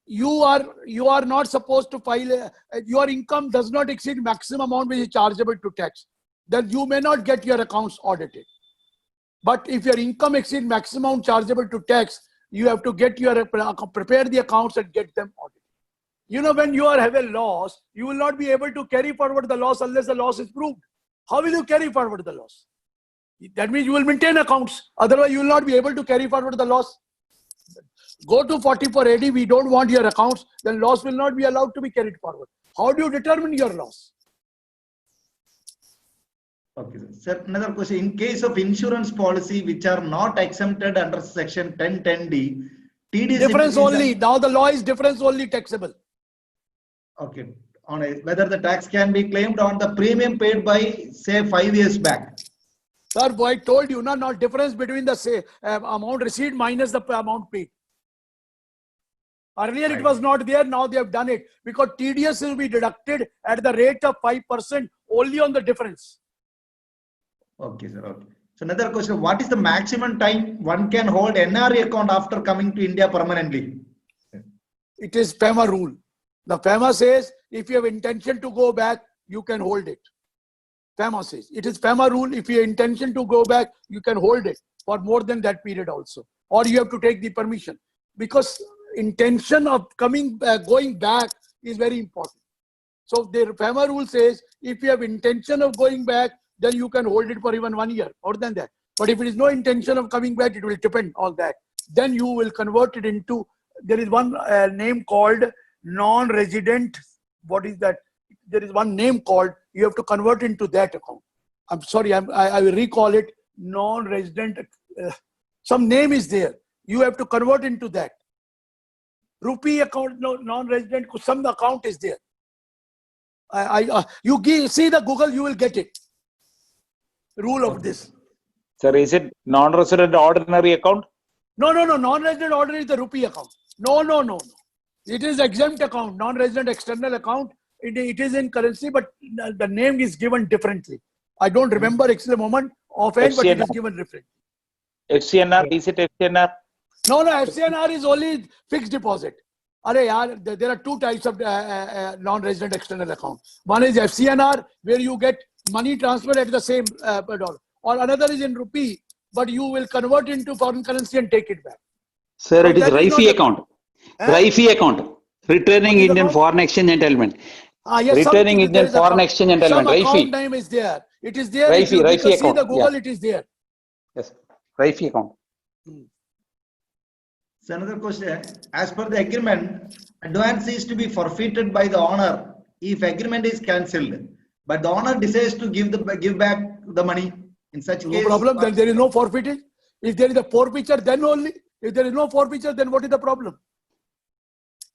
you are not supposed to file, your income does not exceed maximum amount which is chargeable to tax. Then you may not get your accounts audited. But if your income exceeds maximum chargeable to tax, you have to get your prepare the accounts and get them audited. You know, when you have a loss, you will not be able to carry forward the loss unless the loss is proved. How will you carry forward the loss? That means you will maintain accounts. Otherwise, you will not be able to carry forward the loss. Go to 44 AD, we don't want your accounts, then loss will not be allowed to be carried forward. How do you determine your loss? Okay, sir. Another question, in case of insurance policy which are not exempted under section 1010D, TDS difference only. Now the law is difference only taxable. Okay. On whether the tax can be claimed on the premium paid by, say, 5 years back. Sir, I told you, not difference between the amount received minus the amount paid. Earlier it was not there, now they have done it. Because TDS will be deducted at the rate of 5% only on the difference. Okay, sir. Okay. So another question, what is the maximum time one can hold NRE account after coming to India permanently? It is FEMA rule. The FEMA says, if you have intention to go back, you can hold it. FEMA says, it is FEMA rule. If you have intention to go back, you can hold it for more than that period also. Or you have to take the permission. Because intention of going back is very important. So the FEMA rule says, if you have intention of going back, then you can hold it for even 1 year, more than that. But if it is no intention of coming back, it will depend on that. Then you will convert it into, there is one name called non-resident. What is that? There is one name called, you have to convert into that account. I'm sorry, I will recall it, non-resident. Some name is there. You have to convert into that. Rupee account, no, non-resident, some account is there. You see the Google, you will get it. Rule of this. Sir, is it non-resident ordinary account? No. Non-resident ordinary is the rupee account. No. It is exempt account, non-resident external account. It is in currency, but the name is given differently. I don't remember at the moment offhand, but it is given differently. FCNR, is it FCNR? No, FCNR is only fixed deposit. There are two types of non-resident external account. One is FCNR, where you get money transferred at the same dollar. Or another is in rupee, but you will convert into foreign currency and take it back. Sir, so it is RIFI account. RIFI account. Returning Indian Foreign Exchange Entitlement. Yes, returning Indian Foreign Exchange Entitlement. Some account name is there. It is there. RIFI account. See the Google, it is there. Yes, RIFI account. So another question, as per the agreement, advance is to be forfeited by the owner if agreement is cancelled, but the owner decides to give back the money. In such case, no problem. Then there is no forfeiting. If there is a forfeiture, then only. If there is no forfeiture, then what is the problem?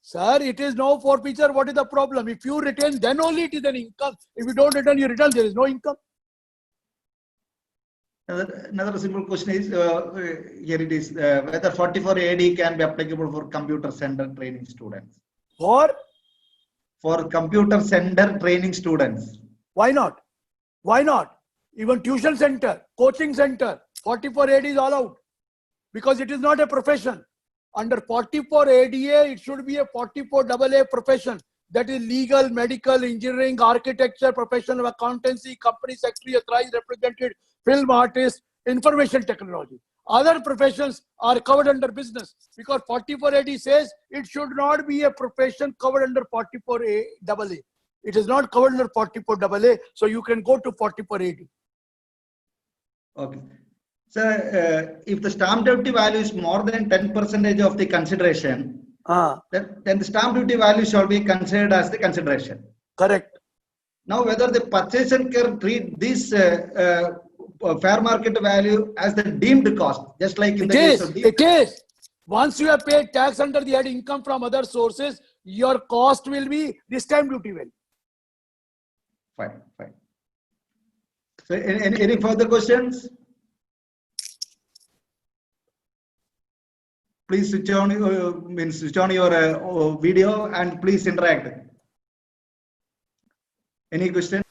Sir, it is no forfeiture. What is the problem? If you retain, then only it is an income. If you don't return, you return. There is no income. Another simple question is, here it is, whether 44 AD can be applicable for computer center training students. For computer center training students. Why not? Why not? Even tuition center, coaching center, 44 AD is all out. Because it is not a profession. Under 44 ADA, it should be a 44 AA profession. That is legal, medical, engineering, architecture, professional accountancy, company secretary, authorized represented, film artist, information technology. Other professions are covered under business because 44 AD says it should not be a profession covered under 44 AA. It is not covered under 44 AA, so you can go to 44 AD. Okay. So, if the stamp duty value is more than 10% of the consideration, then the stamp duty value shall be considered as the consideration. Correct. Now, whether the purchaser can treat this fair market value as the deemed cost, just like in the case of it is. Once you have paid tax under the head income from other sources, your cost will be the stamp duty value. Fine, fine. So, any further questions? Please switch on your video and please interact. Any question?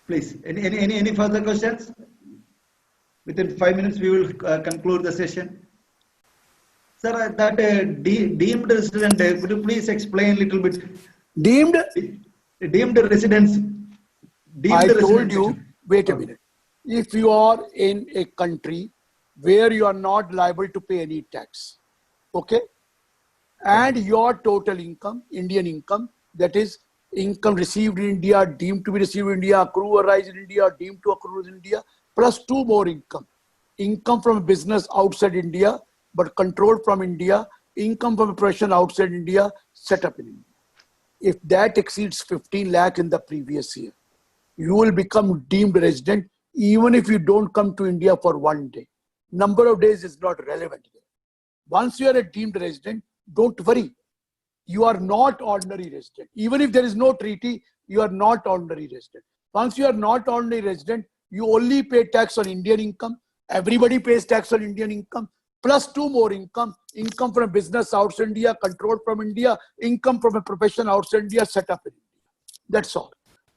Please. Any further questions? Within 5 minutes, we will conclude the session. Sir, that deemed resident, could you please explain a little bit? Deemed residents. I told you, wait a minute. If you are in a country where you are not liable to pay any tax, okay, and your total income, Indian income, that is income received in India, deemed to be received in India, accrue or rise in India, deemed to accrue in India, plus 2 more income. Income from a business outside India, but controlled from India, income from a profession outside India, set up in India. If that exceeds 15 lakh in the previous year, you will become deemed resident even if you don't come to India for 1 day. Number of days is not relevant here. Once you are a deemed resident, don't worry. You are not ordinary resident. Even if there is no treaty, you are not ordinary resident. Once you are not ordinary resident, you only pay tax on Indian income. Everybody pays tax on Indian income, plus 2 more income. Income from a business outside India, controlled from India, income from a profession outside India, set up in India. That's all.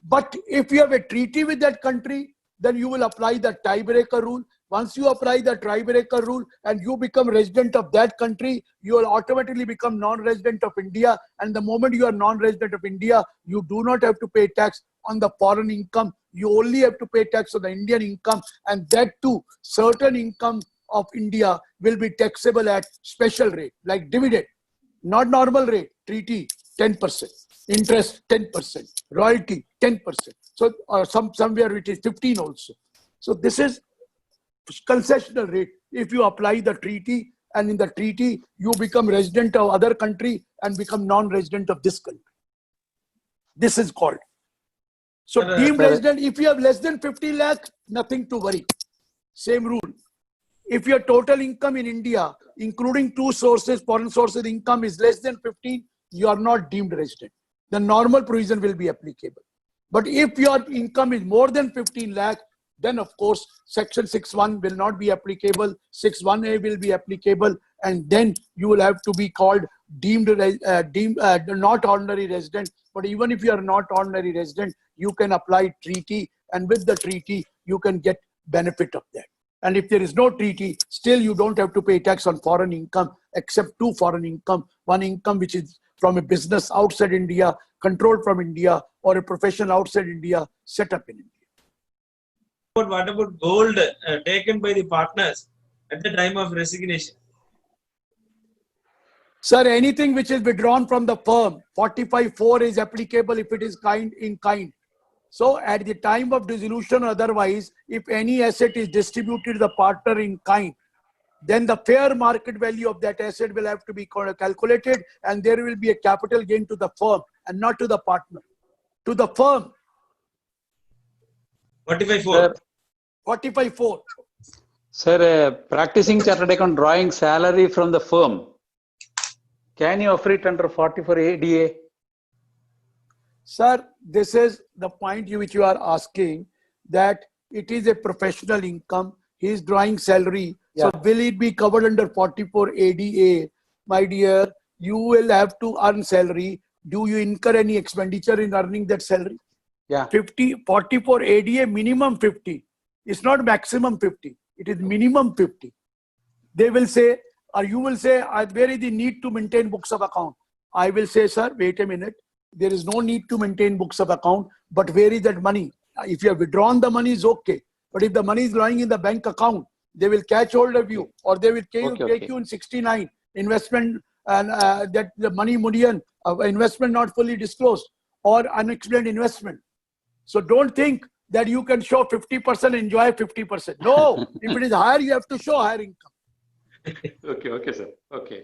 But if you have a treaty with that country, then you will apply the tiebreaker rule. Once you apply the tiebreaker rule and you become resident of that country, you will automatically become non-resident of India. And the moment you are non-resident of India, you do not have to pay tax on the foreign income. You only have to pay tax on the Indian income. And that too, certain income of India will be taxable at special rate, like dividend, not normal rate, treaty 10%, interest 10%, royalty 10%. So somewhere it is 15 also. So this is concessional rate. If you apply the treaty, and in the treaty you become resident of other country and become non-resident of this country. This is called. So deemed resident, if you have less than 50 lakh, nothing to worry. Same rule. If your total income in India, including 2 sources, foreign sources income is less than 15, you are not deemed resident. The normal provision will be applicable. But if your income is more than 15 lakh, then of course, section 6.1 will not be applicable, 6.1a will be applicable, and then you will have to be called deemed not ordinary resident. But even if you are not ordinary resident, you can apply treaty, and with the treaty, you can get benefit of that. And if there is no treaty, still you don't have to pay tax on foreign income, except 2 foreign income. One income which is from a business outside India, controlled from India, or a profession outside India, set up in India. But what about gold taken by the partners at the time of resignation? Sir, anything which is withdrawn from the firm, 45(4) is applicable if it is in kind. So at the time of dissolution or otherwise, if any asset is distributed to the partner in kind, then the fair market value of that asset will have to be calculated, and there will be a capital gain to the firm and not to the partner, to the firm. 45(4). 45(4). Sir, practicing chartered account drawing salary from the firm, can you offer it under 44 ADA? Sir, this is the point which you are asking, that it is a professional income. he is drawing salary. Yeah. So will it be covered under 44 ADA? My dear, you will have to earn salary. Do you incur any expenditure in earning that salary? Yeah. 44 ADA minimum 50. It's not maximum 50. It is minimum 50. They will say, or you will say, where is the need to maintain books of account? I will say, sir, wait a minute. There is no need to maintain books of account, but where is that money? If you have withdrawn the money, is okay. But if the money is lying in the bank account, they will catch hold of you, or they will take you in 69 investment, and that the money Munian investment not fully disclosed or unexplained investment. So don't think that you can show 50%, enjoy 50%. No, if it is higher, you have to show higher income. Okay, sir. Okay.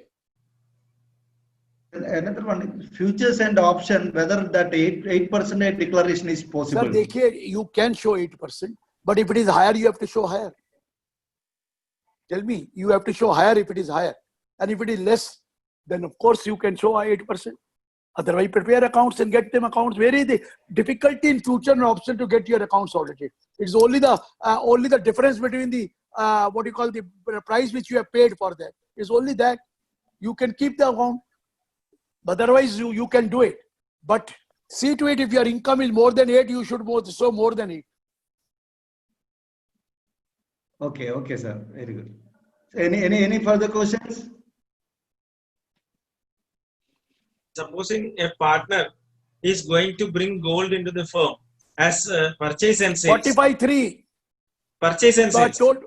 Another one, futures and option, whether that 8% declaration is possible. Sir, you can show 8%, but if it is higher, you have to show higher. Tell me, you have to show higher if it is higher. And if it is less, then of course you can show 8%. Otherwise, prepare accounts and get them accounts. Where is the difficulty in future and option to get your accounts audited? It's only the difference between the what you call the price which you have paid for that. It's only that. You can keep the account. Otherwise, you can do it. But see to it, if your income is more than 8, you should show more than 8. Okay, sir. Very good. Any further questions? Supposing a partner is going to bring gold into the firm as purchase and sales. 45.3. Purchase and sales.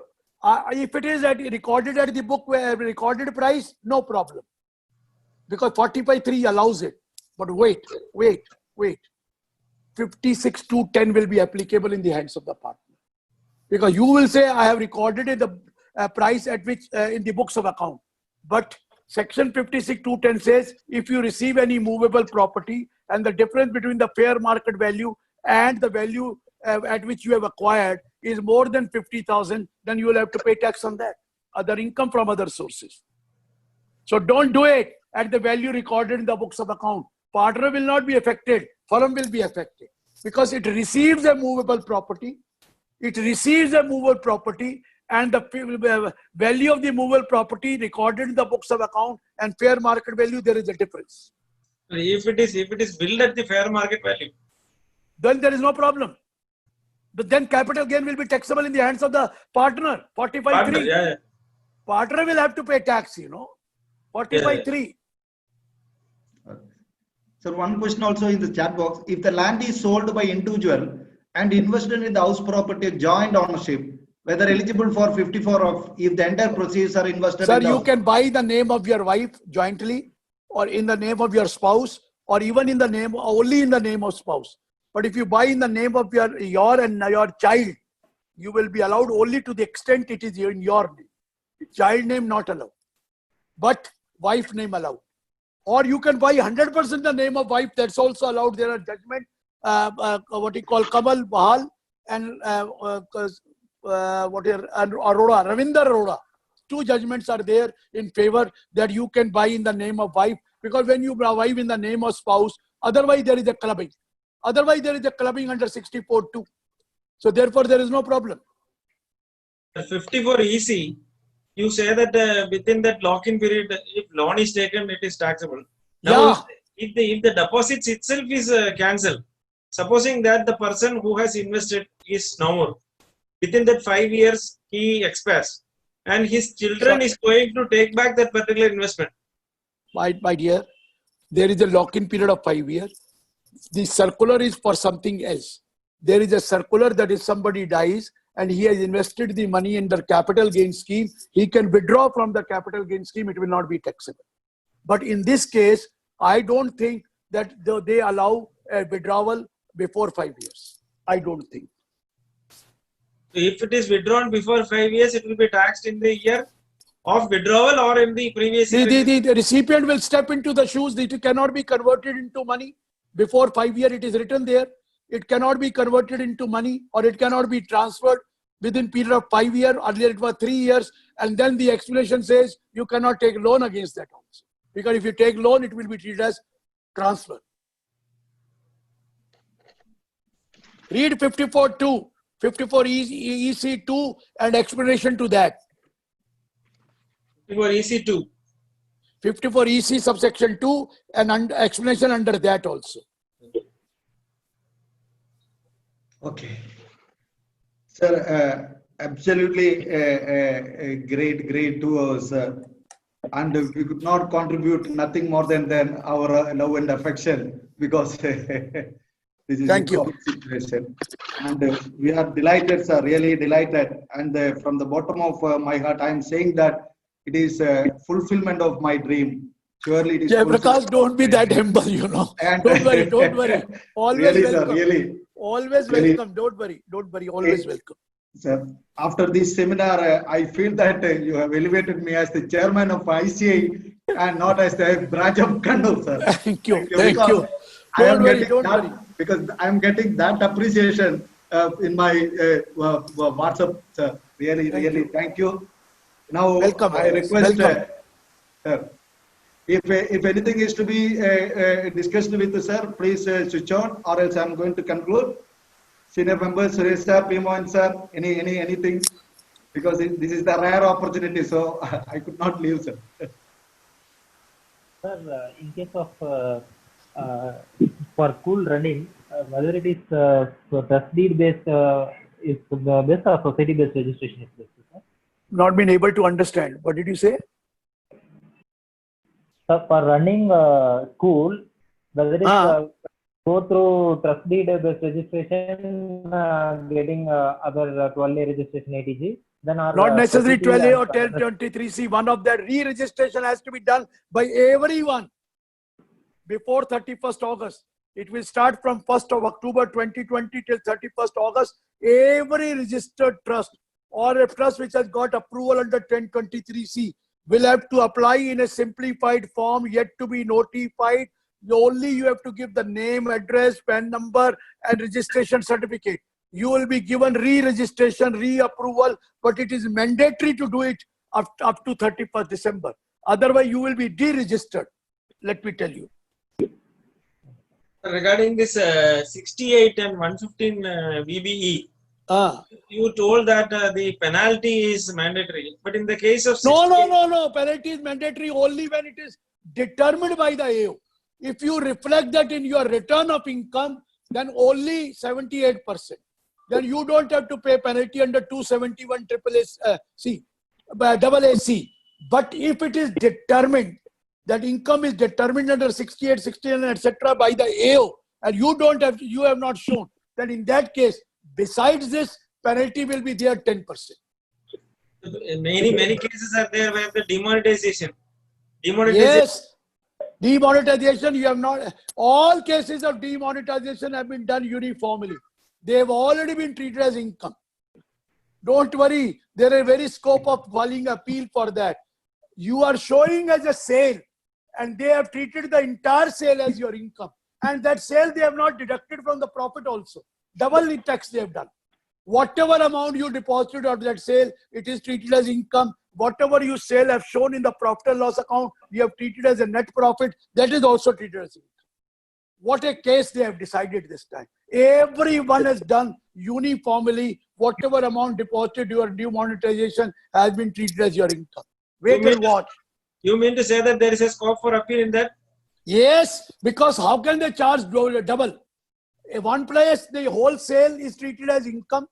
If it is recorded at the book where recorded price, no problem. Because 45.3 allows it. But wait. 56.210 will be applicable in the hands of the partner. Because you will say, I have recorded in the price at which in the books of account. But section 56.210 says, if you receive any movable property and the difference between the fair market value and the value at which you have acquired is more than 50,000, then you will have to pay tax on that. Other income from other sources. So don't do it at the value recorded in the books of account. Partner will not be affected. Firm will be affected because it receives a movable property. It receives a movable property, and the value of the movable property recorded in the books of account and fair market value, there is a difference. If it is billed at the fair market value, then there is no problem. But then capital gain will be taxable in the hands of the partner. 45.3. Yeah. Partner will have to pay tax, 45.3. So one question also in the chat box: if the land is sold by individual and invested in the house property joint ownership, whether eligible for 54 of if the entire proceeds are invested. Sir, you can buy the name of your wife jointly, or in the name of your spouse, or even in the name only in the name of spouse. But if you buy in the name of your and your child, you will be allowed only to the extent it is in your name. Child name not allowed, but wife name allowed. Or you can buy 100% the name of wife. That's also allowed. There are judgment, what you call Kamal Bahal and Arora, Ravinder Arora. Two judgments are there in favor that you can buy in the name of wife, because when you buy wife in the name of spouse, otherwise there is a clubbing. Otherwise there is a clubbing under 64(2). So therefore there is no problem. 54 EC, you say that within that lock-in period, if loan is taken, it is taxable. Now, if the deposits itself is cancelled, supposing that the person who has invested is no more, within that 5 years he expires, and his children is going to take back that particular investment. My dear, there is a lock-in period of 5 years. The circular is for something else. There is a circular that if somebody dies and he has invested the money in the capital gain scheme, he can withdraw from the capital gain scheme. It will not be taxable. But in this case, I don't think that they allow a withdrawal before 5 years. I don't think. If it is withdrawn before 5 years, it will be taxed in the year of withdrawal or in the previous year. The recipient will step into the shoes. It cannot be converted into money. Before 5 years, it is written there. It cannot be converted into money, or it cannot be transferred within period of 5 years. Earlier it was 3 years. And then the explanation says you cannot take loan against that also. Because if you take loan, it will be treated as transfer. Read 54.2. 54 EC2 and explanation to that. 54 EC2. 54 EC subsection 2 and explanation under that also. Okay. Sir, absolutely great 2 hours, sir. And we could not contribute nothing more than our love and affection, because this is Thank a you. good situation. And we are delighted, sir, really delighted. And from the bottom of my heart, I am saying that it is fulfillment of my dream. Surely it is. Jayaprakash, don't be that humble, you know. And Don't worry, don't worry. Always really, welcome. sir, really. Always Really. welcome. Don't worry, always welcome. Sir, after this seminar, I feel that you have elevated me as the chairman of ICI and not as the branch of Kannur, sir. Thank you. Because Thank you. I am Don't worry, getting don't that, worry. because I am getting that appreciation in my WhatsApp, sir. Really, thank you. Now, Welcome. I request, Welcome. sir, if anything is to be discussed with the sir, please switch on, or else I am going to conclude. Senior members, Suresh sir, P. Mohan sir, anything, because this is the rare opportunity, so I could not leave, sir. Sir, in case of for school running, whether it is trust deed based is the best or society based registration is best, sir? Not been able to understand. What did you say? So for running school, whether it's go through trust deed based registration, getting other 12A registration ATG, then our Not necessarily society 12A or and 1023C. One of that re-registration has to be done by everyone before 31st August. It will start from 1st of October 2020 till 31st August. Every registered trust or a trust which has got approval under 1023C will have to apply in a simplified form yet to be notified. Only you have to give the name, address, PAN number and registration certificate. You will be given re-registration, re-approval, but it is mandatory to do it up to 31st December. Otherwise, you will be deregistered. Let me tell you. Regarding this 68 and 115 VBE, you told that the penalty is mandatory, but in the case of 68, No. Penalty is mandatory only when it is determined by the AO. If you reflect that in your return of income, then only 78%. Then you don't have to pay penalty under 271 AAC. But if it is determined, that income is determined under 68, 69, etc. by the AO, and you have not shown, then in that case, besides this, penalty will be there 10%. many cases are there where the demonetization. Yes. Demonetization, you have not. All cases of demonetization have been done uniformly. They have already been treated as income. Don't worry, there is very scope of filing appeal for that. You are showing as a sale, and they have treated the entire sale as your income. And that sale they have not deducted from the profit also. Double the tax they have done. Whatever amount you deposited out of that sale, it is treated as income. Whatever you sell have shown in the profit and loss account, you have treated as a net profit, that is also treated as income. What a case they have decided this time. Everyone has done uniformly. Whatever amount deposited your demonetization has been treated as your income. Wait and watch. You mean to say that there is a scope for appeal in that? Yes, because how can they charge double? In one place, the whole sale is treated as income,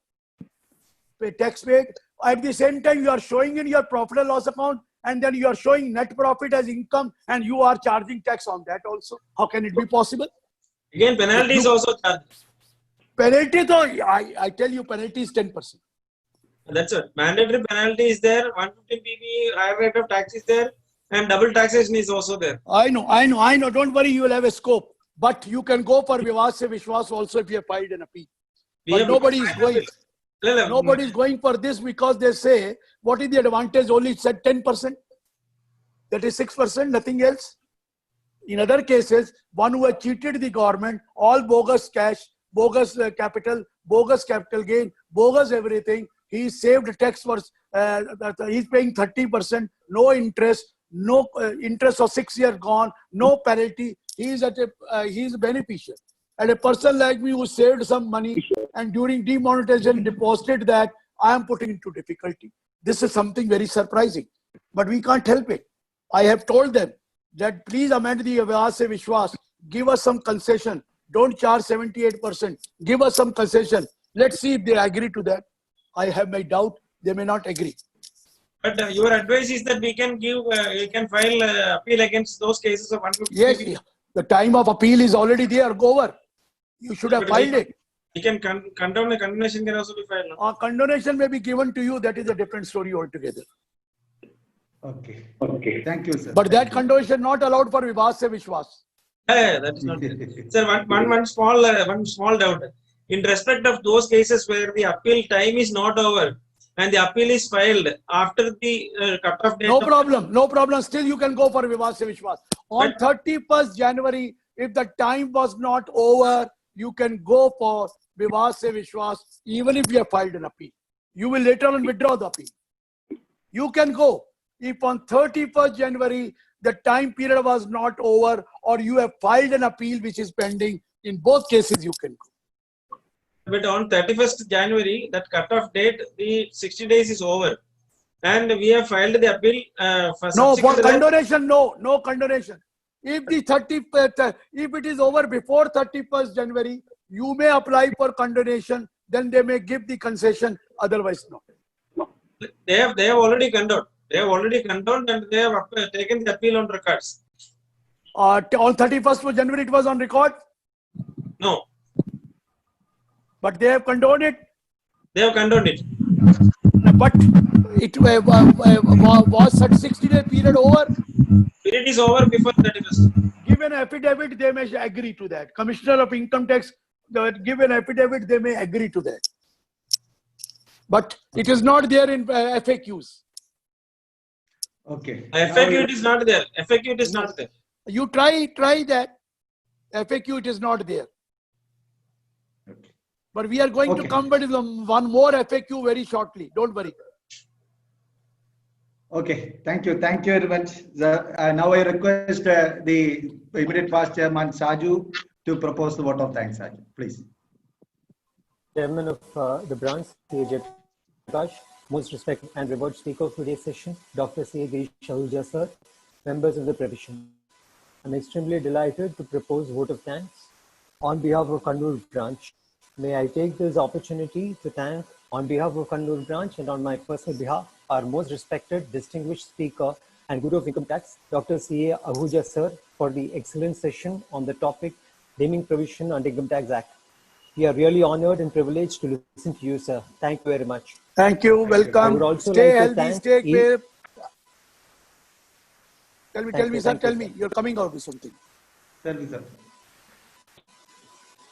tax paid. At the same time, you are showing in your profit and loss account, and then you are showing net profit as income, and you are charging tax on that also. How can it be possible? Again, penalty is also charged. Penalty, though, I tell you, penalty is 10%. That's it. Mandatory penalty is there, 115 PB, higher rate of tax is there, and double taxation is also there. I know. Don't worry, you will have a scope. But you can go for Vivad Se Vishwas also if you have filed an appeal. But nobody is going. Nobody is going for this because they say, what is the advantage? Only said 10%. That is 6%, nothing else. In other cases, one who has cheated the government, all bogus cash, bogus capital gain, bogus everything. He saved tax for, he's paying 30%, no interest, interest of 6 years gone, no penalty. He is beneficial. and a person like me who saved some money and during demonetization deposited that, I am putting into difficulty. This is something very surprising, but we can't help it. I have told them that please amend the Vyas Se Vishwas, give us some concession. Don't charge 78%. Give us some concession. Let's see if they agree to that. I have my doubt. They may not agree. But your advice is that we can give, we can file appeal against those cases of 150. Yes, the time of appeal is already there. Over. You should have filed it. We can condone a condemnation can also be filed. A condonation may be given to you. That is a different story altogether. Okay. Okay. Thank you, sir. But that condonation not allowed for Vyas Se Vishwas. Yeah, that is not there. Sir, one small doubt. In respect of those cases where the appeal time is not over and the appeal is filed after the cut-off date. No problem. No problem. Still you can go for Vyas Se Vishwas. On 31st January, if the time was not over, you can go for Vyas Se Vishwas even if you have filed an appeal. You will later on withdraw the appeal. You can go. If on 31st January, the time period was not over or you have filed an appeal which is pending, in both cases you can go. But on 31st January, that cut-off date, the 60 days is over. And we have filed the appeal no, for condonation, no condonation. If the if it is over before 31st January, you may apply for condonation, then they may give the concession, otherwise no. They have already condoned. They have already condoned and they have taken the appeal on records. On 31st of January, it was on record? No. But they have condoned it? They have condoned it. But it was such 60-day period over? Period is over before 31st. Give an affidavit, they may agree to that. Commissioner of Income Tax, give an affidavit, they may agree to that. But it is not there in FAQs. Okay. FAQ it is not there. FAQ it is not there. You try that. FAQ it is not there. Okay. But we are going to come with one more FAQ very shortly. Don't worry. Okay. Thank you. Thank you very much. Now I request the immediate Vice Chairman Saju to propose the vote of thanks. Saju, please. Chairman of the branch, C.A. Prakash, most respected and revered speaker of today's session, Dr. C.A. Girish Ahuja sir, members of the profession. I'm extremely delighted to propose vote of thanks on behalf of Kannur branch. May I take this opportunity to thank on behalf of Kannur branch and on my personal behalf our most respected, distinguished speaker and Guru of Income Tax, Dr. C.A. Ahuja sir, for the excellent session on the topic Deeming Provision under Income Tax Act. We are really honored and privileged to listen to you, sir. Thank you very much. Thank you. Welcome. Stay healthy, stay safe. Tell me, sir. Tell me. You're coming out with something. Tell me, sir.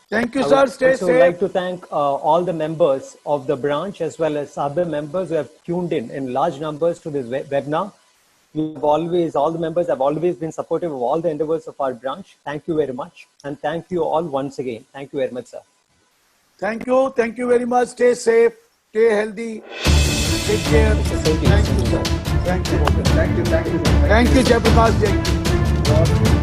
Thank you, sir. Stay safe. I would like to thank all the members of the branch as well as other members who have tuned in large numbers to this webinar. You have always, all the members have always been supportive of all the endeavors of our branch. Thank you very much. And thank you all once again. Thank you very much, sir. Thank you. Thank you very much. Stay safe. Stay healthy. Take care. Thank you, sir. Thank you. Thank you. Thank you. Thank you, Jai Prakash.